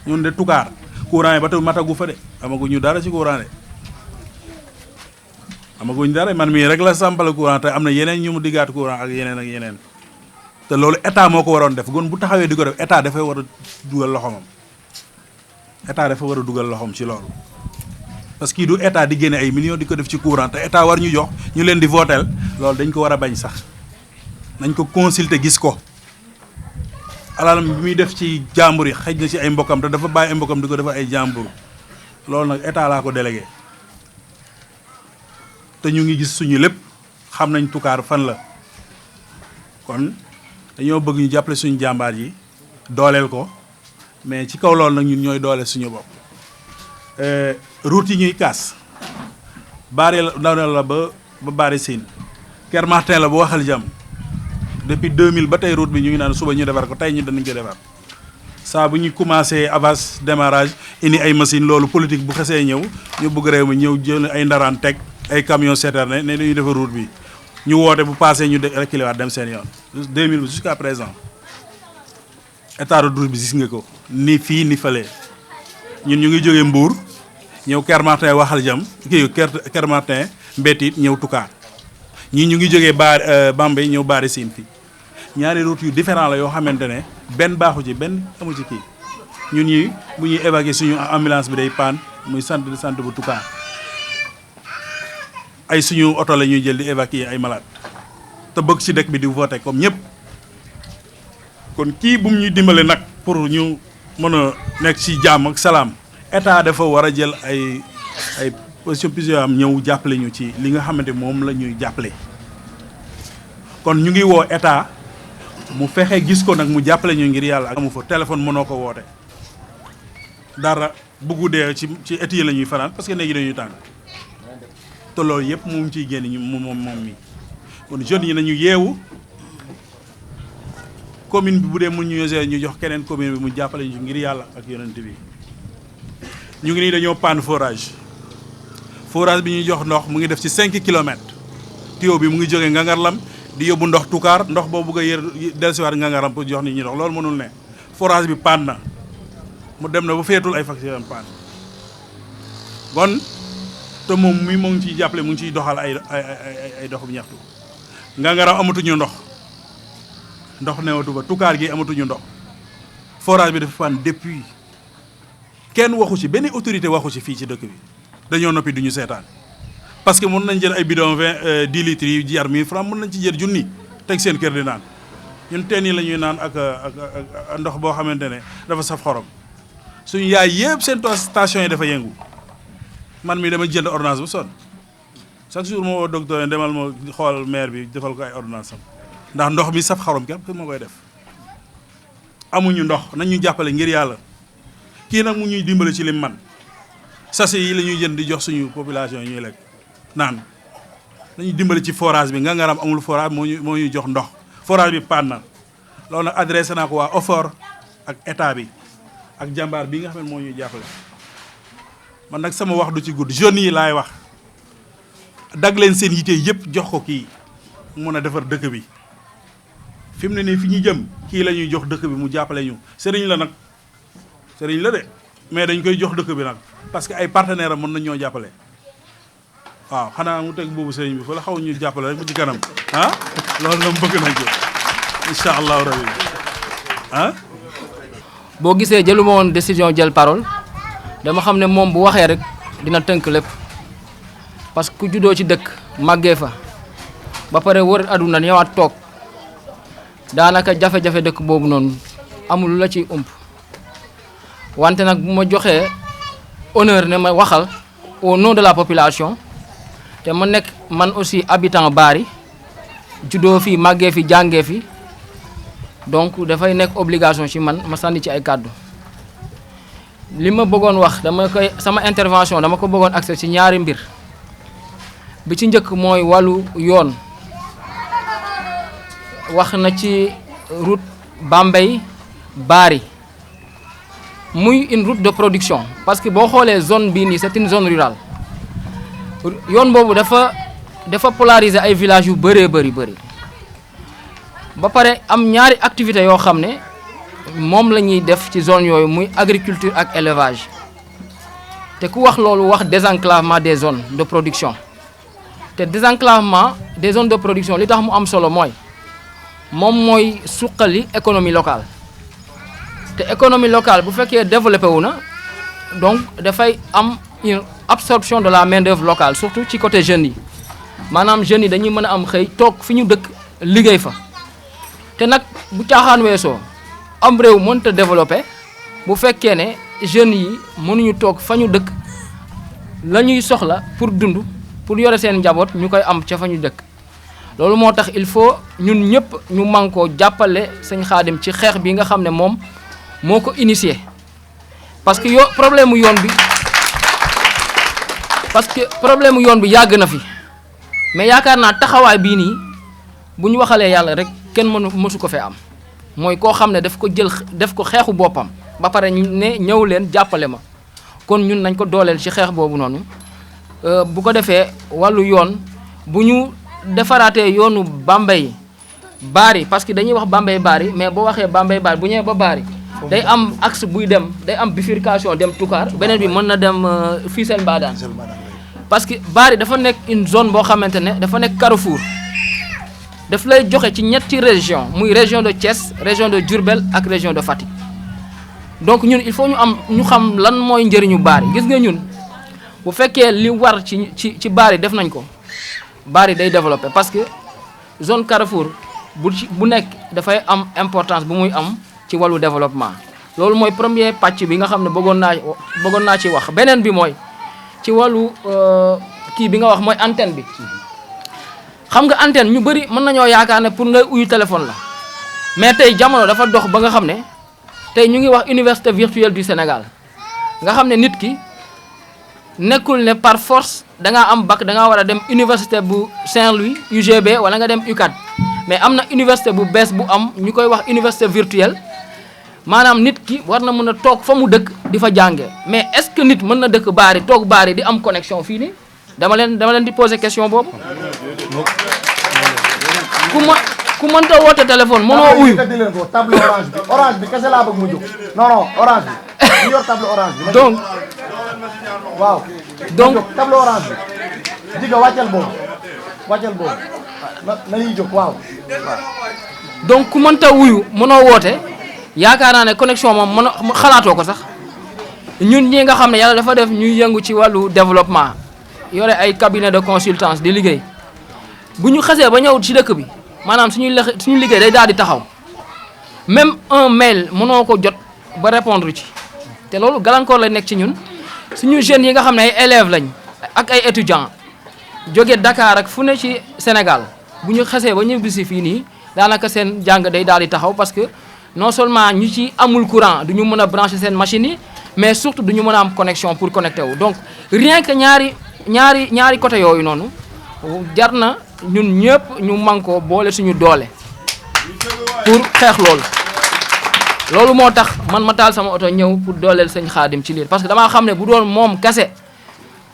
ñun de Tukaar courant yi ba tey matagu fa de amaguñu dara ci courant de amaguñ dara man mii rek la sampale courant te am na yeneen ñu mu diggaat courant ak yeneen te loolu état moo ko waroon def gon bu taxawee di ko def état dafay war a dugal loxomam état dafa war a dugal loxom ci loolu parce que du état di génne ay millions di ko def ci courant te état war ñu jox ñu leen di votel loolu dañ ko war a bañ sax nañ ko consulter gis ko alalam bi muy def ci jàmbur yi xëj na ci ay mbokkam te dafa bàyyi ay mbokkam di ko def ay jàmbur loolu nag état laa ko délégué te ñu ngi gis suñu lépp xam nañ Tukaar fan la kon dañoo bëgg ñu jàppale suñu jàmbaar yi dooleel ko mais ci kaw loolu nag ñun ñooy dooleel suñu bopp route yi ñuy kaas Baari la ba Baari Siin Kër Martin la ba Waxal Jàmm depuis 2000 ba tey route bi ñu ngi naan suba ñu defar ko tey ñu danañ ko defar saa bu ñu commencé avance démarrage indi ay machine loolu politique bu xesee ñëw ñu bëgg réew mi ñëw jël ay ndaraan teg ay camion citerne ne dañuy defar route bi ñu woote bu passé ñu reculer waat dem seen yoon 2000 jusqu'à présent état de route bi gis nga ko ni fii ni fële ñun ñu ngi jógee Mbour ñëw Kër Martin Waxal Jàmm kii Kër Martin Mbetit ñëw Tukaar ñii ñu ngi jógee Bambey ñëw Baari Siin fii ñaari route yu différent la yoo xamante ne benn baaxu ci benn amu ci kii ñun ñi bu ñuy évacuer suñu ambulance bi day paan muy centre bu Tukaar ay suñu oto la ñuy jël di évacuer ay malade te bëgg ci dëkk bi di voter comme ñëpp kon kii bu mu ñuy dimbale nag pour ñu mën a nekk ci jàmm ak salaam état dafa war a jël ay position plusieurs am ñëw jàppale ñu ci li nga xamante moom la ñuy jàppale kon ñu ngi woo état mu fexe gis ko nag mu jàppale ñu ngir yàlla amu fa téléphone mënoo ko woote dara bu guddee ci ëtt yi la ñuy fanaan parce que léegi dañuy tàng te loolu yëpp moom ciy génn ñu moom mi kon jeunes yi nañu yeewu commune bi bu dee mun ñu ñu jox keneen commune bi mu jàppale ñu ngir yàlla ak yonent bi ñu ngi nii dañoo panne forage bi ñuy jox ndox mu ngi def ci 5 kilomètres tuyau bi mu ngi jógee Ngangarlam di yóbbu ndox Tukaar ndox boobu bëgg a yër dellusiwaat Ngangarlam pour jox nit ñi ndox loolu mënul ne forage bi panne na mu dem na ba feetul ay facture am panne kon te moom mi mu ngi ciy jàppale mu ngi ciy doxal ay dox bu ñaxtu Ngangarlam amatuñu ndox newatu ba Tukaar gi amatuñu ndox forage bi dafa panne depuis kenn waxu ci benn autorité waxu ci fii ci dëkk bi dañoo noppi duñu seetaan parce que mën nañ jël ay bidon 10 litres yi jar 1000 francs mën nañ ci jël junni teg seen kër di naan ñun teen yi la ñuy naan ak ndox boo xamante ne dafa saf xorom suñu yaay yëpp seen station yi dafa yëngu man mi dama jënd ordonnance bu sonn chaque jour moo woo docteur demal ma xool maire bi defal ko ay ordonnance am ndax ndox mi saf xorom képp moo koy def amuñu ndox nañ ñu jàppale ngir yàlla kii nag mu ñuy dimbale ci lim man sachet yi la ñuy jënd di jox suñu population yi ñuy lekk naan dañuy dimbale ci forage bi Ngangarlam amul forage moo ñuy jox ndox forage bi panne na loolu nag adressé naa ko waa OFOR ak état bi ak jàmbaar bi nga xam ne moo ñuy jàppale man nag sama wax du ci gudd jeunes yi laay wax dag leen seen yite yëpp jox ko kii mun a defar dëkk bi fi mu ne nii fi ñu jëm kii la ñuy jox dëkk bi mu jàppale ñu sëriñ la nag sëriñ la de mais dañ koy jox dëkk bi nag parce que ay partenaires am mën nañ ñoo jàppale waaw xanaa mu teg boobu sëriñ bi fa la xaw ñu jàppale rek mu ci kanam ah loolu la mu bëgg nañ ko incha allahu rabi ah. boo gisee jëluma woon décision jël parole dama xam ne moom bu waxee rek dina tënk lépp parce que ku juddoo ci dëkk màggee fa ba pare wër aduna ñëwaat toog daanaka jafe-jafe dëkk boobu noonu amul lu la ciy ump wante nag bu ma joxee honneur ne ma waxal au nom de la population te ma nekk man aussi habitant Bari juddoo fi màggee fi jàngee fi donc dafay nekk obligation ci man ma sànni ci ay kàddu li ma bëggoon wax dama koy sama intervention dama ko bëggoon accès ci ñaari mbir bi ci njëkk mooy wàllu yoon wax na ci route Bambey Bari muy une route de production parce que boo xoolee zone bii nii c'est une zone rurale yoon boobu dafa polariser ay villages yu bëree bëri ba pare am ñaari activités yoo xam ne moom la ñuy def ci zone yooyu muy agriculture ak élevage te ku wax loolu wax désenclavement des zones de production te désenclavement des zones de production li tax mu am solo mooy suqali économie locale te économie locale bu fekkee développé wu na donc dafay am une absorption de la main d'œuvre locale surtout ci côté jeunes yi maanaam jeunes yi dañuy mën a am xëy toog fi ñu dëkk liggéey fa te nag bu caaxaan weesoo am réew mënta développé bu fekkee ne jeunes yi mënuñu toog fa ñu dëkk la ñuy soxla pour dund pour yore seen njaboot ñu koy am ca fa ñu dëkk loolu moo tax il faut ñun ñëpp ñu mànkoo jàppale sëñ Xaadim ci xeex bi nga xam ne moom moo ko initié parce que problème mu yoon bi yàgg na fi mais yaakaar naa taxawaay bii nii bu ñu waxalee yàlla rek kenn mësu ko fee am mooy koo xam ne daf ko xeexu boppam ba pare ne ñëw leen jàppale ma kon ñun nañ ko dooleel ci xeex boobu noonu bu ko defee wàllu yoon bu ñu defaraatee yoonu Bambey Bari parce que dañuy wax Bambey Bari mais boo waxee Bambey Bari bu ñëwee ba Bari day am axe buy dem day am bifurcation dem Toucar beneen bi mën na dem fii seen Mbadaan parce que Bari dafa nekk une zone boo xamante ne dafa nekk carrefour daf lay joxe ci ñetti région muy région de Thiès région de Diourbel ak région de Fatick donc ñun il faut ñu xam lan mooy njëriñu Bari gis nga ñun bu fekkee li war ci Bari def nañ ko Bari day développé parce que zone carrefour bu nekk dafay am importance bu muy am ci wàllu développement loolu mooy premier pàcc bi nga xam ne bëggoon naa ci wax beneen bi mooy ci wàllu kii bi nga wax mooy antenne bi xam nga antenne ñu bëri mën nañoo yaakaar ne pour ngay uyu téléphone la mais tey jamono dafa dox ba nga xam ne tey ñu ngi wax université virtuelle du Sénégal nga xam ne nit ki nekkul ne par force da ngaa am bac da ngaa war a dem université bu Saint-Louis UGB wala nga dem UCAD mais am na université bu bees bu am ñu koy wax université virtuelle maanaam nit ki war na mën a toog fa mu dëkk di fa jànge mais est-ce que nit mën na dëkk Bari toog Bari di am connexion fii nii dama leen di poser question boobu ku mënta woote téléphone mënoo uyu table orange bi kese laa bëgg mu jóg non orange bi ñu yor table orange bi donc waaw table orange bi diga wàccal boobu nañuy jóg waaw donc ku mënta wuyu mënoo woote yaakaar naa ne connexion moom xalaatoo ko sax ñun ñi nga xam ne yàlla dafa def ñuy yëngu ci wàllu développement yore ay cabinet de consultance di liggéey bu ñu xasee ba ñëw ci dëkk bi maanaam suñu liggéey day daal di taxaw même un mail mënoo ko jot ba répondre ci te loolu gàllankoor lay nekk ci ñun suñu jeunes yi nga xam ne ay élèves lañ ak ay étudiants jóge Dakar ak fu ne ci Sénégal bu ñu xasee ba ñibbisi fii nii daanaka seen jàng day daal di taxaw parce que non seulement ñu ci amul courant du ñu mën a brancher seen machines yi mais surtout du ñu mën a am connexion pour connecter wu donc rien que ñaari côté yooyu noonu jar na ñun ñëpp ñu mànkoo boole suñu doole pour xeex loolu moo tax man ma taal sama oto ñëw pour dooleel sëñ Xaadim ci lii parce que damaa xam ne bu doon moom kase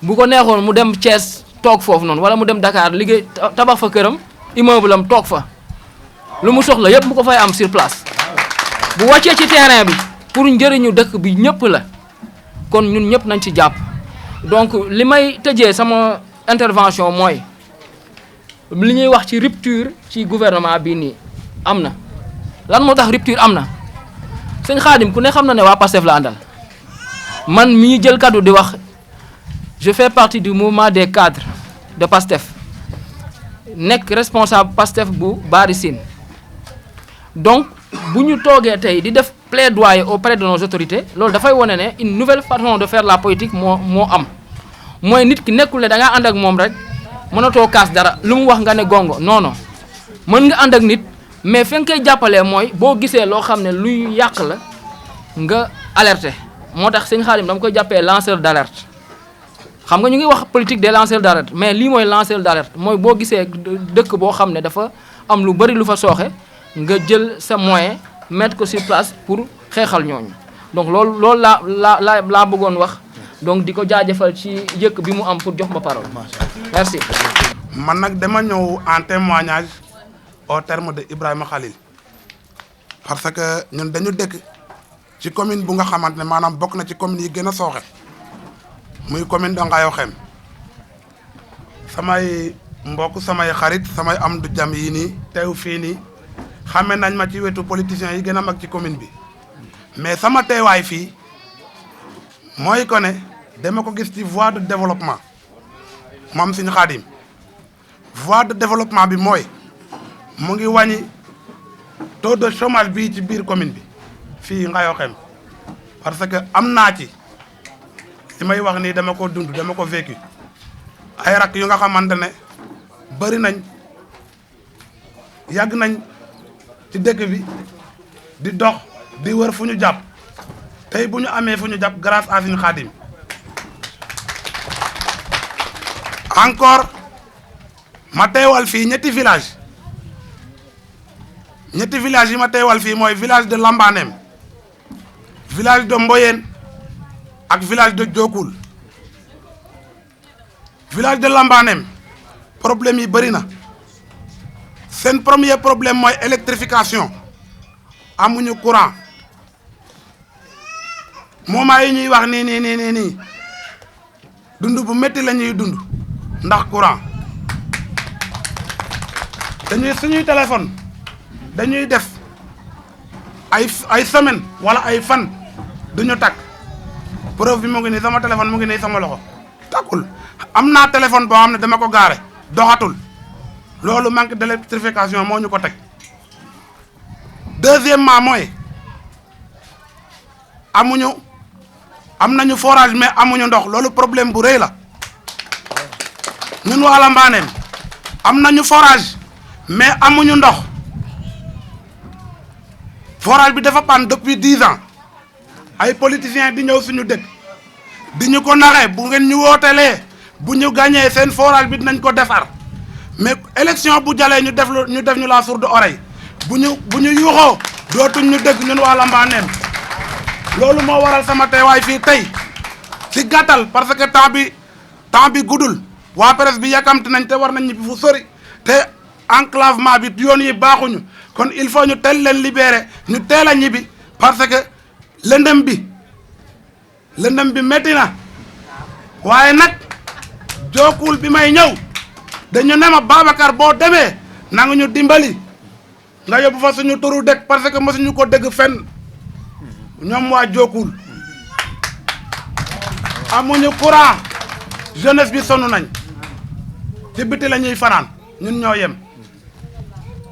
bu ko neexoon mu dem Thiès toog foofu noonu wala mu dem Dakar liggéey tabax fa këram immeuble am toog fa lu mu soxla yëpp mu ko fay am sur place bu wàccee ci terrain bi pour njëriñu dëkk bi ñëpp la kon ñun ñëpp nañ ci jàpp donc li may tëjee sama intervention mooy li ñuy wax ci rupture ci gouvernement bi nii am na lan moo tax rupture am na sëñ Xaadim ku ne xam na ne waa PASTEF la àndal man mi jël kaddu di wax je fais partie du mouvement des cadres de PASTEF nekk responsable PASTEF bu Bari Sine donc bu ñu toogee tey di def plaidoyer auprès de nos autorités loolu dafay wane ne une nouvelle façon de faire la politique moo am mooy nit ki nekkul ne da ngaa ànd ak moom rek mënatoo kaas dara lu mu wax nga ne gongo non non mën nga ànd ak nit mais fi nga koy jàppalee mooy boo gisee loo xam ne luy yàq la nga alerter moo tax sëñ Xaadim dama koy jàppee lanceur d'alerte xam nga ñu ngi wax politique des lanceurs d'alerte mais lii mooy lanceur d'alerte mooy boo gisee dëkk boo xam ne dafa am lu bari lu fa sooxe nga jël sa moyen mettre ko sur place pour xeexal ñooñu donc loolu laa bëggoon wax donc di ko jaajëfal ci yëkk bi mu am pour jox ma parole merci. man nag dama ñëw en témoignage au terme de Ibrahima Khalil parce que ñun dañu dëkk ci commune bu nga xamante ne maanaam bokk na ci commune yi gën a sooxe muy commune de Ngayokhem samay mbokk samay xarit samay am du jam yi nii teew fii nii xame nañ ma ci wetu politiciens yi gën a mag ci commune bi mais sama teewaay fii mooy ko ne dama ko gis ci voie de développement moom Sëñ Xaadim voie de développement bi mooy mu ngi wàññi taux de chômage bii ci biir commune bi fii Ngayokhem parce que am naa ci li may wax nii dama ko dund dama ko vécu ay rak yu nga xamante ne bëri nañ yàgg nañ ci dëkk bi di dox di wër fu ñu jàpp tey bu ñu amee fu ñu jàpp grâce à Sëñ Xaadim encore ma teewal fii ñetti village yi ma teewal fii mooy village de Lambanem village de Mboyeen ak village de Diokoul village de Lambanem problème yi bëri na seen premier problème mooy électrification amuñu courant moment yi ñuy wax nii dund bu métti la ñuy dund ndax courant suñuy téléphone dañuy def ay semaine wala ay fan duñu takk preuve bi mu ngi nii sama téléphone mu ngi nii sama loxo takkul am naa téléphone boo xam ne dama ko gaare doxatul loolu manque d'électrification moo ñu ko teg deuxièmement mooy am nañu forage mais amuñu ndox loolu problème bu rëy la ñun waa Lambanem am nañu forage mais amuñu ndox forage bi dafa panne depuis 10 ans ay politiciens di ñëw suñu dëkk di ñu ko naxee bu ngeen ñu wootelee bu ñu gagné seen forage bi dinañ ko defar mais élection bu jalee ñu def ñu la sourde oreille bu ñu yuuxoo dootuñ ñu dégg ñun waa Lambanem loolu moo waral sama teewaay fii tey ci gàttal parce que temps bi guddul waa presse bi yàkkamti nañ te war nañ ñibbi fu sori te enclavement bi yoon yi baaxuñu kon il faut ñu teel leen libérer ñu teel a ñibbi parce que lëndëm bi métti na waaye nag Diokoul bi may ñëw dañu ne ma Babacar boo demee na nga ñu dimbali nga yóbbu fa suñu turu dëkk parce que mosuñu ko dégg fenn ñoom waa Diokoul amuñu courant jeunesse bi sonn nañ ci biti la ñuy fanaan ñun ñoo yem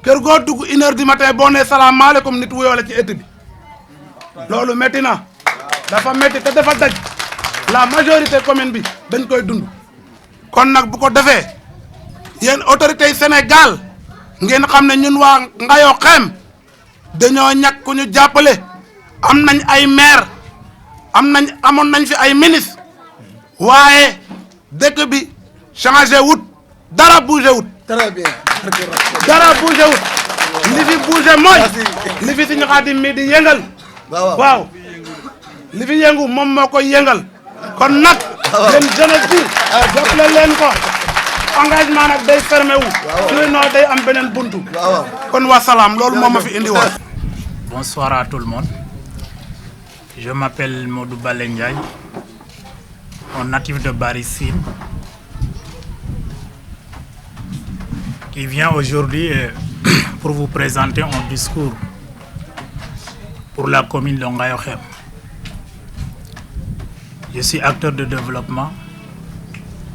kër goo dugg 1h du matin boo nee salaamaaleykum nit wuyoo la ci ëtt bi loolu métti na dafa métti te dafa daj la majorité commune bi dañ koy dund kon nag bu ko defee yéen autorités yi Sénégal ngeen xam ne ñun waa Ngayokhem dañoo ñàkk ku ñu jàppale am nañ ay maire amoon nañ fi ay ministre waaye dëkk bi changé wut dara bougé wut Très bien. dara bougé wut li fi bougé mooy li fi Serigne Khadim mi di yëngal waaw li fi yëngu moom moo koy yëngal kon nag yéen jeunesse bi jàppale leen ko engagement nag day fermé wu sinon day am beneen buntu kon wasalaam loolu moo ma fi indi woon. Bonsoir à tout le monde. Je m'appelle Modou Balé Ndiaye, un natif de Barissine, qui vient aujourd'hui pour vous présenter un discours pour la commune de Ngayokhem. Je suis acteur de développement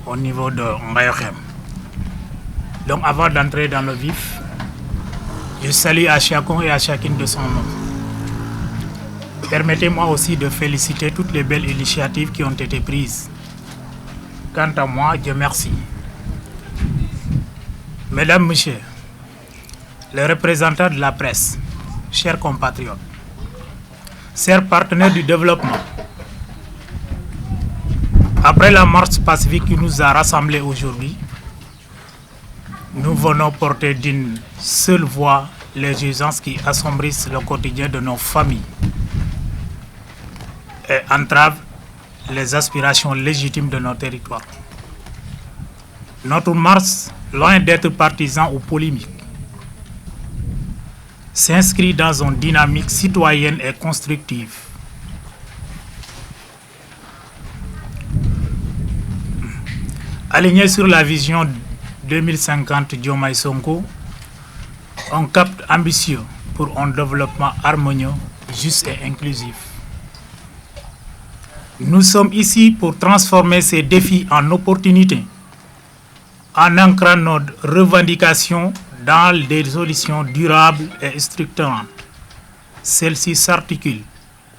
au niveau de Ngayokhem. Donc avant d'entrer dans le vif, je salue à chacun et à chacune de son nom. Permettez-moi aussi de féliciter toutes les belles initiatives qui ont été prises. Quant à moi, Dieu merci. Mesdames, Messieurs, les représentants de la presse, chers compatriotes, chers partenaires du développement, après la marche pacifique qui nous a rassemblés aujourd'hui, nous venons porter d'une seule voix les urgences qui assombrissent le quotidien de nos familles et entravent les aspirations légitimes de nos territoires. Notre marche, loin d'être partisan ou polémique, s'inscrit dans une dynamique citoyenne et constructive. Aligné sur la vision 2050 Diomaye Sonko, un cap ambitieux pour un développement harmonieux, juste et inclusif. Nous sommes ici pour transformer ces défis en opportunités, en ancrant nos revendications dans des solutions durables et structurantes. Celles-ci s'articulent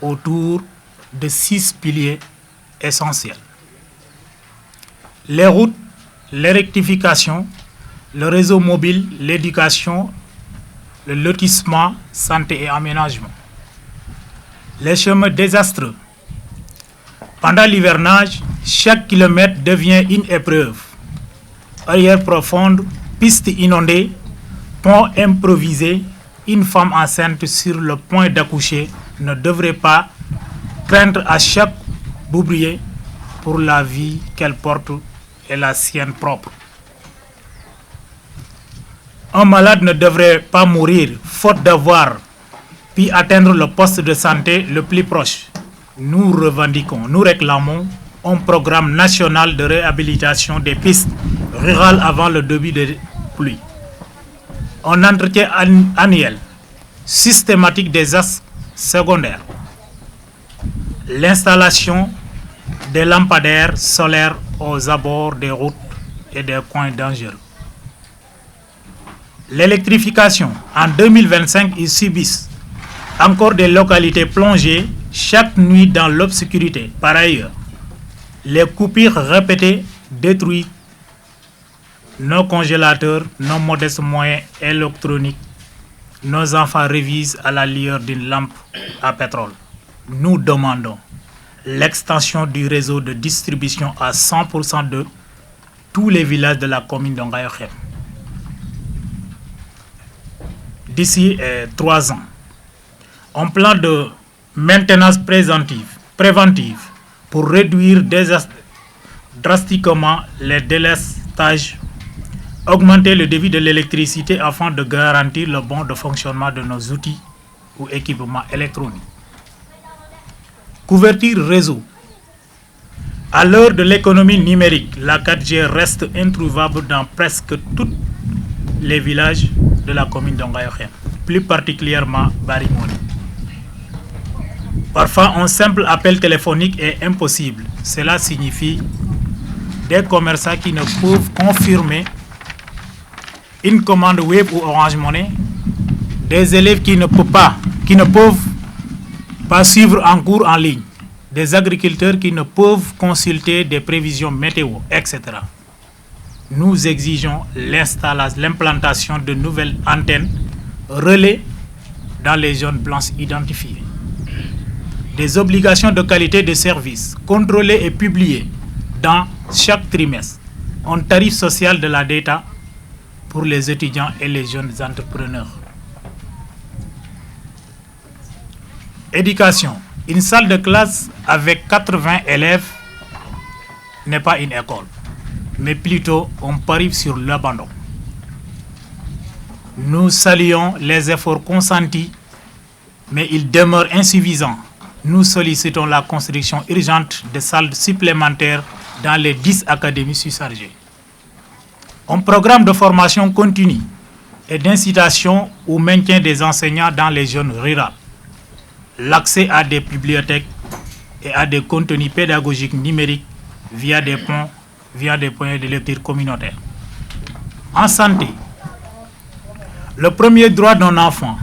autour de 6 piliers essentiels. Les routes, l'électrification, le réseau mobile, l'éducation, le lotissement, santé et aménagement. Les chemins désastreux. Pendant l'hivernage, chaque kilomètre devient une épreuve. Arrière profonde, piste inondée, pont improvisé, une femme enceinte sur le point d'accoucher ne devrait pas craindre à chaque boubrier pour la vie qu'elle porte et la sienne propre. Un malade ne devrait pas mourir faute d'avoir pu atteindre le poste de santé le plus proche. Nous revendiquons, nous réclamons un programme national de réhabilitation des pistes rurales avant le début des pluies. Un entretien annuel systématique des axes secondaires. L'installation des lampadaires solaires aux abords des routes et des coins dangereux. L'électrification. En 2025, ils subissent encore des localités plongées chaque nuit dans l'obscurité. Par ailleurs, les coupures répétées détruisent nos congélateurs, nos modestes moyens électroniques. Nos enfants révisent à la lueur d'une lampe à pétrole. Nous demandons l'extension du réseau de distribution à 100% de tous les villages de la commune de Ngayokhem. D'ici 3 ans, un plan de maintenance préventive pour réduire drastiquement les délestages, augmenter le débit de l'électricité afin de garantir le bon fonctionnement de nos outils ou équipements électroniques. Couverture réseau. À l'heure de l'économie numérique, la 4G reste introuvable dans presque tous les villages de la commune de Ngayokhem, plus particulièrement Barimoni. Parfois, un simple appel téléphonique est impossible. Cela signifie des commerçants qui ne peuvent confirmer une commande web ou Orange Money, des élèves qui ne peuvent pas suivre un cours en ligne, des agriculteurs qui ne peuvent consulter des prévisions météo, etc. Nous exigeons l'implantation de nouvelles antennes relais dans les zones blanches identifiées. Des obligations de qualité de service contrôlées et publiées dans chaque trimestre. Un tarif social de la data pour les étudiants et les jeunes entrepreneurs. Éducation. Une salle de classe avec 80 élèves n'est pas une école, mais plutôt on parie sur l'abandon. Nous saluons les efforts consentis, mais ils demeurent insuffisants. Nous sollicitons la construction urgente de salles supplémentaires dans les 10 académies surchargées. Un programme de formation continue et d'incitation au maintien des enseignants dans les zones rurales. L'accès à des bibliothèques et à des contenus pédagogiques numériques via des points de lecture communautaires. En santé, le premier droit d'un enfant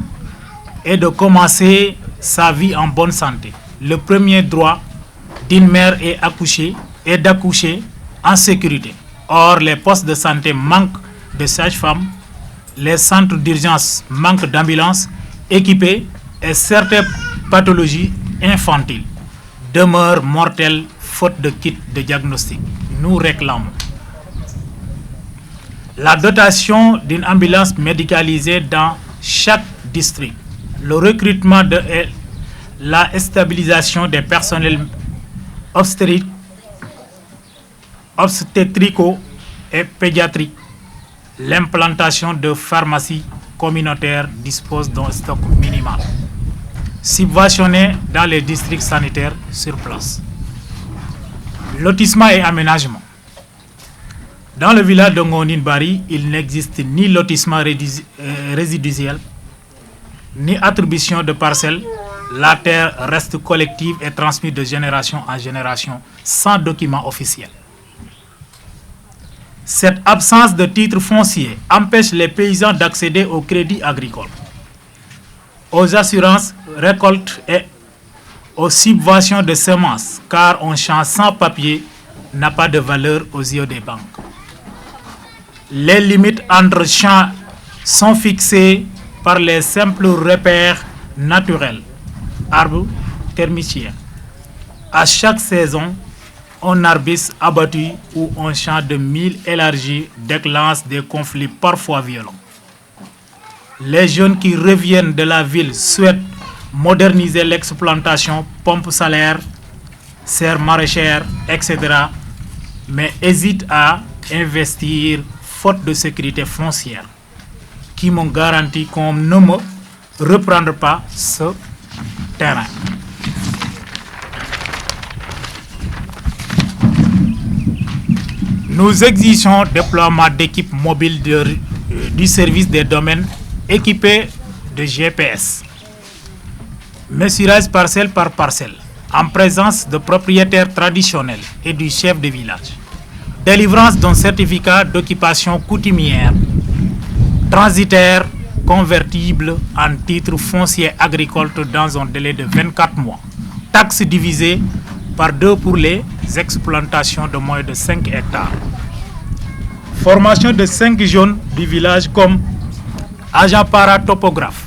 est de commencer sa vie en bonne santé. Le premier droit d'une mère est d'accoucher en sécurité. Or, les postes de santé manquent de sages-femmes, les centres d'urgence manquent d'ambulances équipées et certaines pathologies infantiles demeurent mortelles faute de kits de diagnostic. Nous réclamons la dotation d'une ambulance médicalisée dans chaque district, le recrutement et la stabilisation des personnels obstétricaux et pédiatriques, l'implantation de pharmacies communautaires dispose d'un stock minimal, subventionné dans les districts sanitaires sur place. Lotissement et aménagement. Dans le village de Ngonin-Bari, il n'existe ni lotissement résiduel, ni attribution de parcelles. La terre reste collective et transmise de génération en génération sans document officiel. Cette absence de titre foncier empêche les paysans d'accéder au crédit agricole, aux assurances récoltes et aux subventions de semences, car un champ sans papier n'a pas de valeur aux yeux des banques. Les limites entre champs sont fixées par les simples repères naturels, arbres termitières. À chaque saison, un arbuste abattu ou un champ de mil élargi déclenche des conflits parfois violents. Les jeunes qui reviennent de la ville souhaitent moderniser l'exploitation, pompes solaires, serres maraîchères, etc., mais hésitent à investir faute de sécurité foncière, qui m'ont garanti qu'on ne me reprendra pas ce terrain. Nous exigeons le déploiement d'équipes mobiles du service des domaines équipées de GPS, mesurage parcelle par parcelle, en présence de propriétaires traditionnels et du chef de village. Délivrance d'un certificat d'occupation coutumière, transitaire, convertible en titre foncier agricole dans un délai de 24 mois. Taxe divisée par 2 pour les exploitations de moins de 5 hectares. Formation de 5 jeunes du village comme agents paratopographes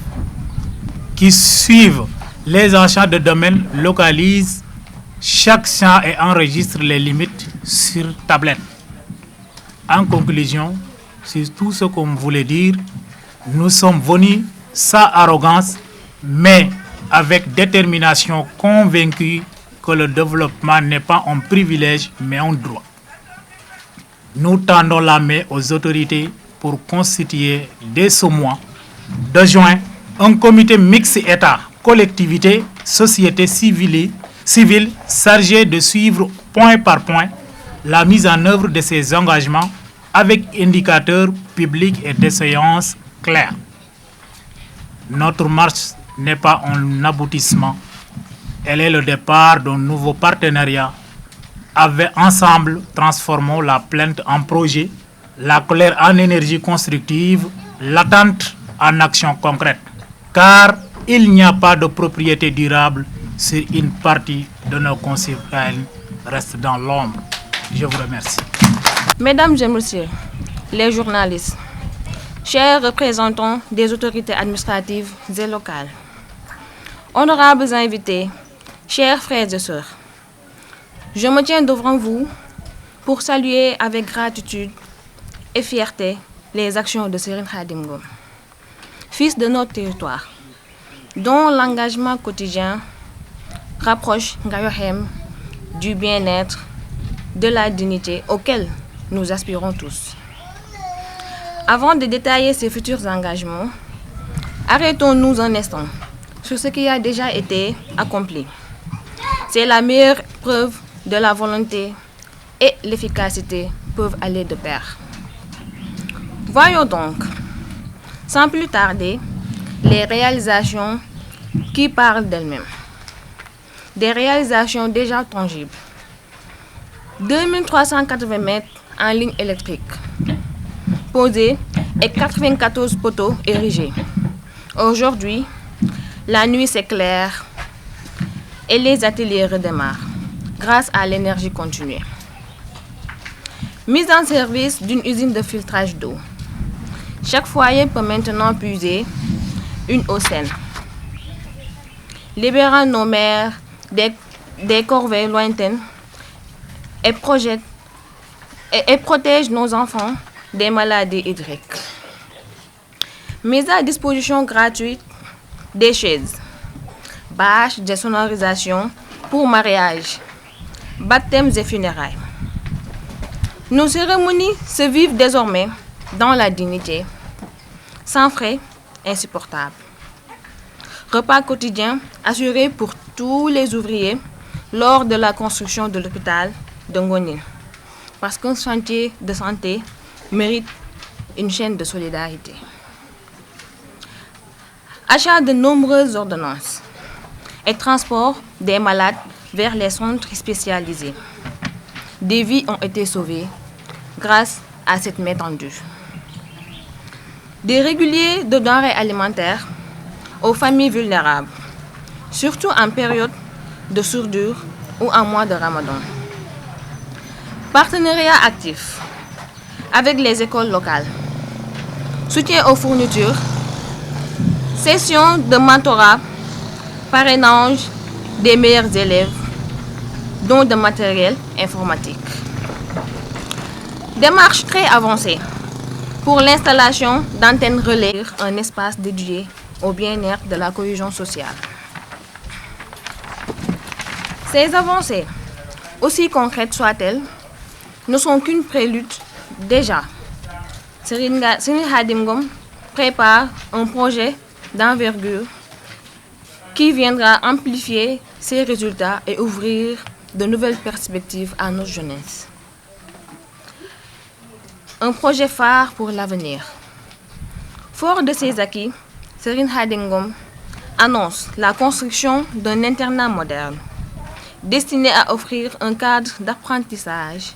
qui suivent les achats de domaines, localisent chaque champ et enregistrent les limites sur tablette. En conclusion, c'est tout ce qu'on voulait dire. Nous sommes venus sans arrogance, mais avec détermination, convaincus que le développement n'est pas un privilège, mais un droit. Nous tendons la main aux autorités pour constituer dès ce mois de juin un comité mixte État, collectivité, société civile chargé de suivre point par point la mise en œuvre de ces engagements avec indicateurs publics et d'échéances claires. Notre marche n'est pas un aboutissement, elle est le départ d'un nouveau partenariat. Ensemble, transformons la plainte en projet, la colère en énergie constructive, l'attente en action concrète. Car il n'y a pas de propriété durable si une partie de nos concitoyens reste dans l'ombre. Je vous remercie. Mesdames et messieurs, les journalistes, chers représentants des autorités administratives et locales, honorables invités, chers frères et sœurs, je me tiens devant vous pour saluer avec gratitude et fierté les actions de Serigne Khadim Ngom, fils de notre territoire, dont l'engagement quotidien rapproche Ngayohem du bien-être, de la dignité auquel nous aspirons tous. Avant de détailler ces futurs engagements, arrêtons-nous un instant sur ce qui a déjà été accompli. C'est la meilleure preuve de la volonté et l'efficacité peuvent aller de pair. Voyons donc, sans plus tarder, les réalisations qui parlent d'elles-mêmes. Des réalisations déjà tangibles. 2380 mètres en ligne électrique posés et 94 poteaux érigés. Aujourd'hui, la nuit s'éclaire et les ateliers redémarrent grâce à l'énergie continue. Mise en service d'une usine de filtrage d'eau. Chaque foyer peut maintenant puiser une eau saine, libérant nos mers des corvées lointaines et protège nos enfants des maladies hydriques. Mise à disposition gratuite des chaises, bâches de sonorisation pour mariage, baptêmes et funérailles. Nos cérémonies se vivent désormais dans la dignité, sans frais insupportables. Repas quotidiens assurés pour tous les ouvriers lors de la construction de l'hôpital de Ngoni. Parce qu'un chantier de santé mérite une chaîne de solidarité. Achat de nombreuses ordonnances et transport des malades vers les centres spécialisés. Des vies ont été sauvées grâce à cette main tendue. Des réguliers de denrées alimentaires aux familles vulnérables, surtout en période de sourdure ou en mois de Ramadan. Partenariat actif avec les écoles locales. Soutien aux fournitures. Session de mentorat. Parrainage des meilleurs élèves. Dons de matériel informatique. Démarche très avancée pour l'installation d'antennes relais, un espace dédié au bien-être de la cohésion sociale. Ces avancées, aussi concrètes soient-elles, ne sont qu'une prélude. Déjà, Serigne Khadim Ngom prépare un projet d'envergure qui viendra amplifier ces résultats et ouvrir de nouvelles perspectives à notre jeunesse. Un projet phare pour l'avenir. Fort de ses acquis, Serigne Khadim Ngom annonce la construction d'un internat moderne destiné à offrir un cadre d'apprentissage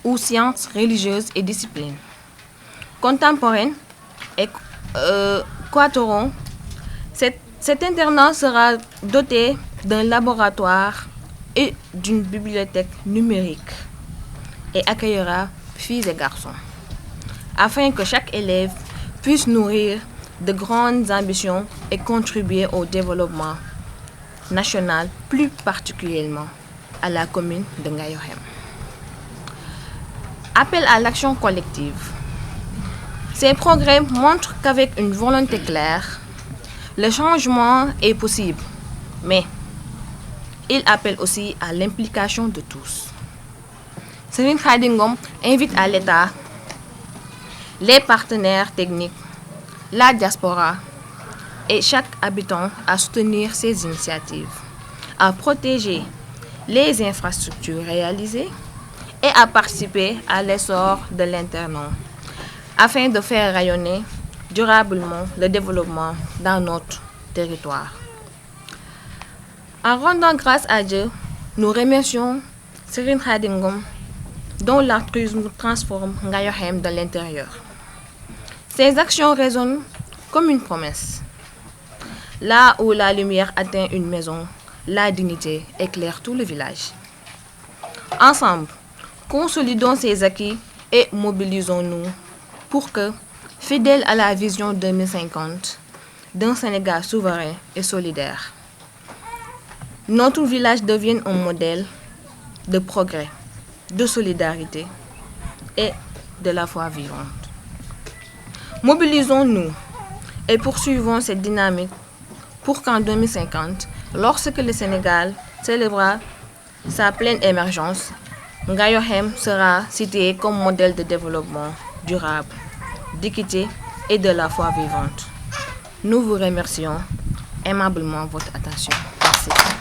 où sciences religieuses et disciplines contemporaines et quatoront. Cet internat sera doté d'un laboratoire et d'une bibliothèque numérique et accueillera filles et garçons, afin que chaque élève puisse nourrir de grandes ambitions et contribuer au développement national, plus particulièrement à la commune de Ngayohem. Appel à l'action collective. Ces progrès montrent qu'avec une volonté claire, le changement est possible, mais il appelle aussi à l'implication de tous. Serigne Khadim Ngom invite à l'État, les partenaires techniques, la diaspora et chaque habitant à soutenir ces initiatives, à protéger les infrastructures réalisées et à participer à l'essor de l'internat, afin de faire rayonner durablement le développement dans notre territoire. En rendant grâce à Dieu, nous remercions Serigne Khadim Ngom, dont l'altruisme transforme Ngayohem de l'intérieur. Ces actions résonnent comme une promesse. Là où la lumière atteint une maison, la dignité éclaire tout le village. Ensemble, consolidons ces acquis et mobilisons-nous pour que, fidèles à la vision 2050 d'un Sénégal souverain et solidaire, notre village devienne un modèle de progrès, de solidarité et de la foi vivante. Mobilisons-nous et poursuivons cette dynamique pour qu'en 2050, lorsque le Sénégal célébrera sa pleine émergence, Ngayohem sera cité comme modèle de développement durable, d'équité et de la foi vivante. Nous vous remercions aimablement de votre attention. Merci.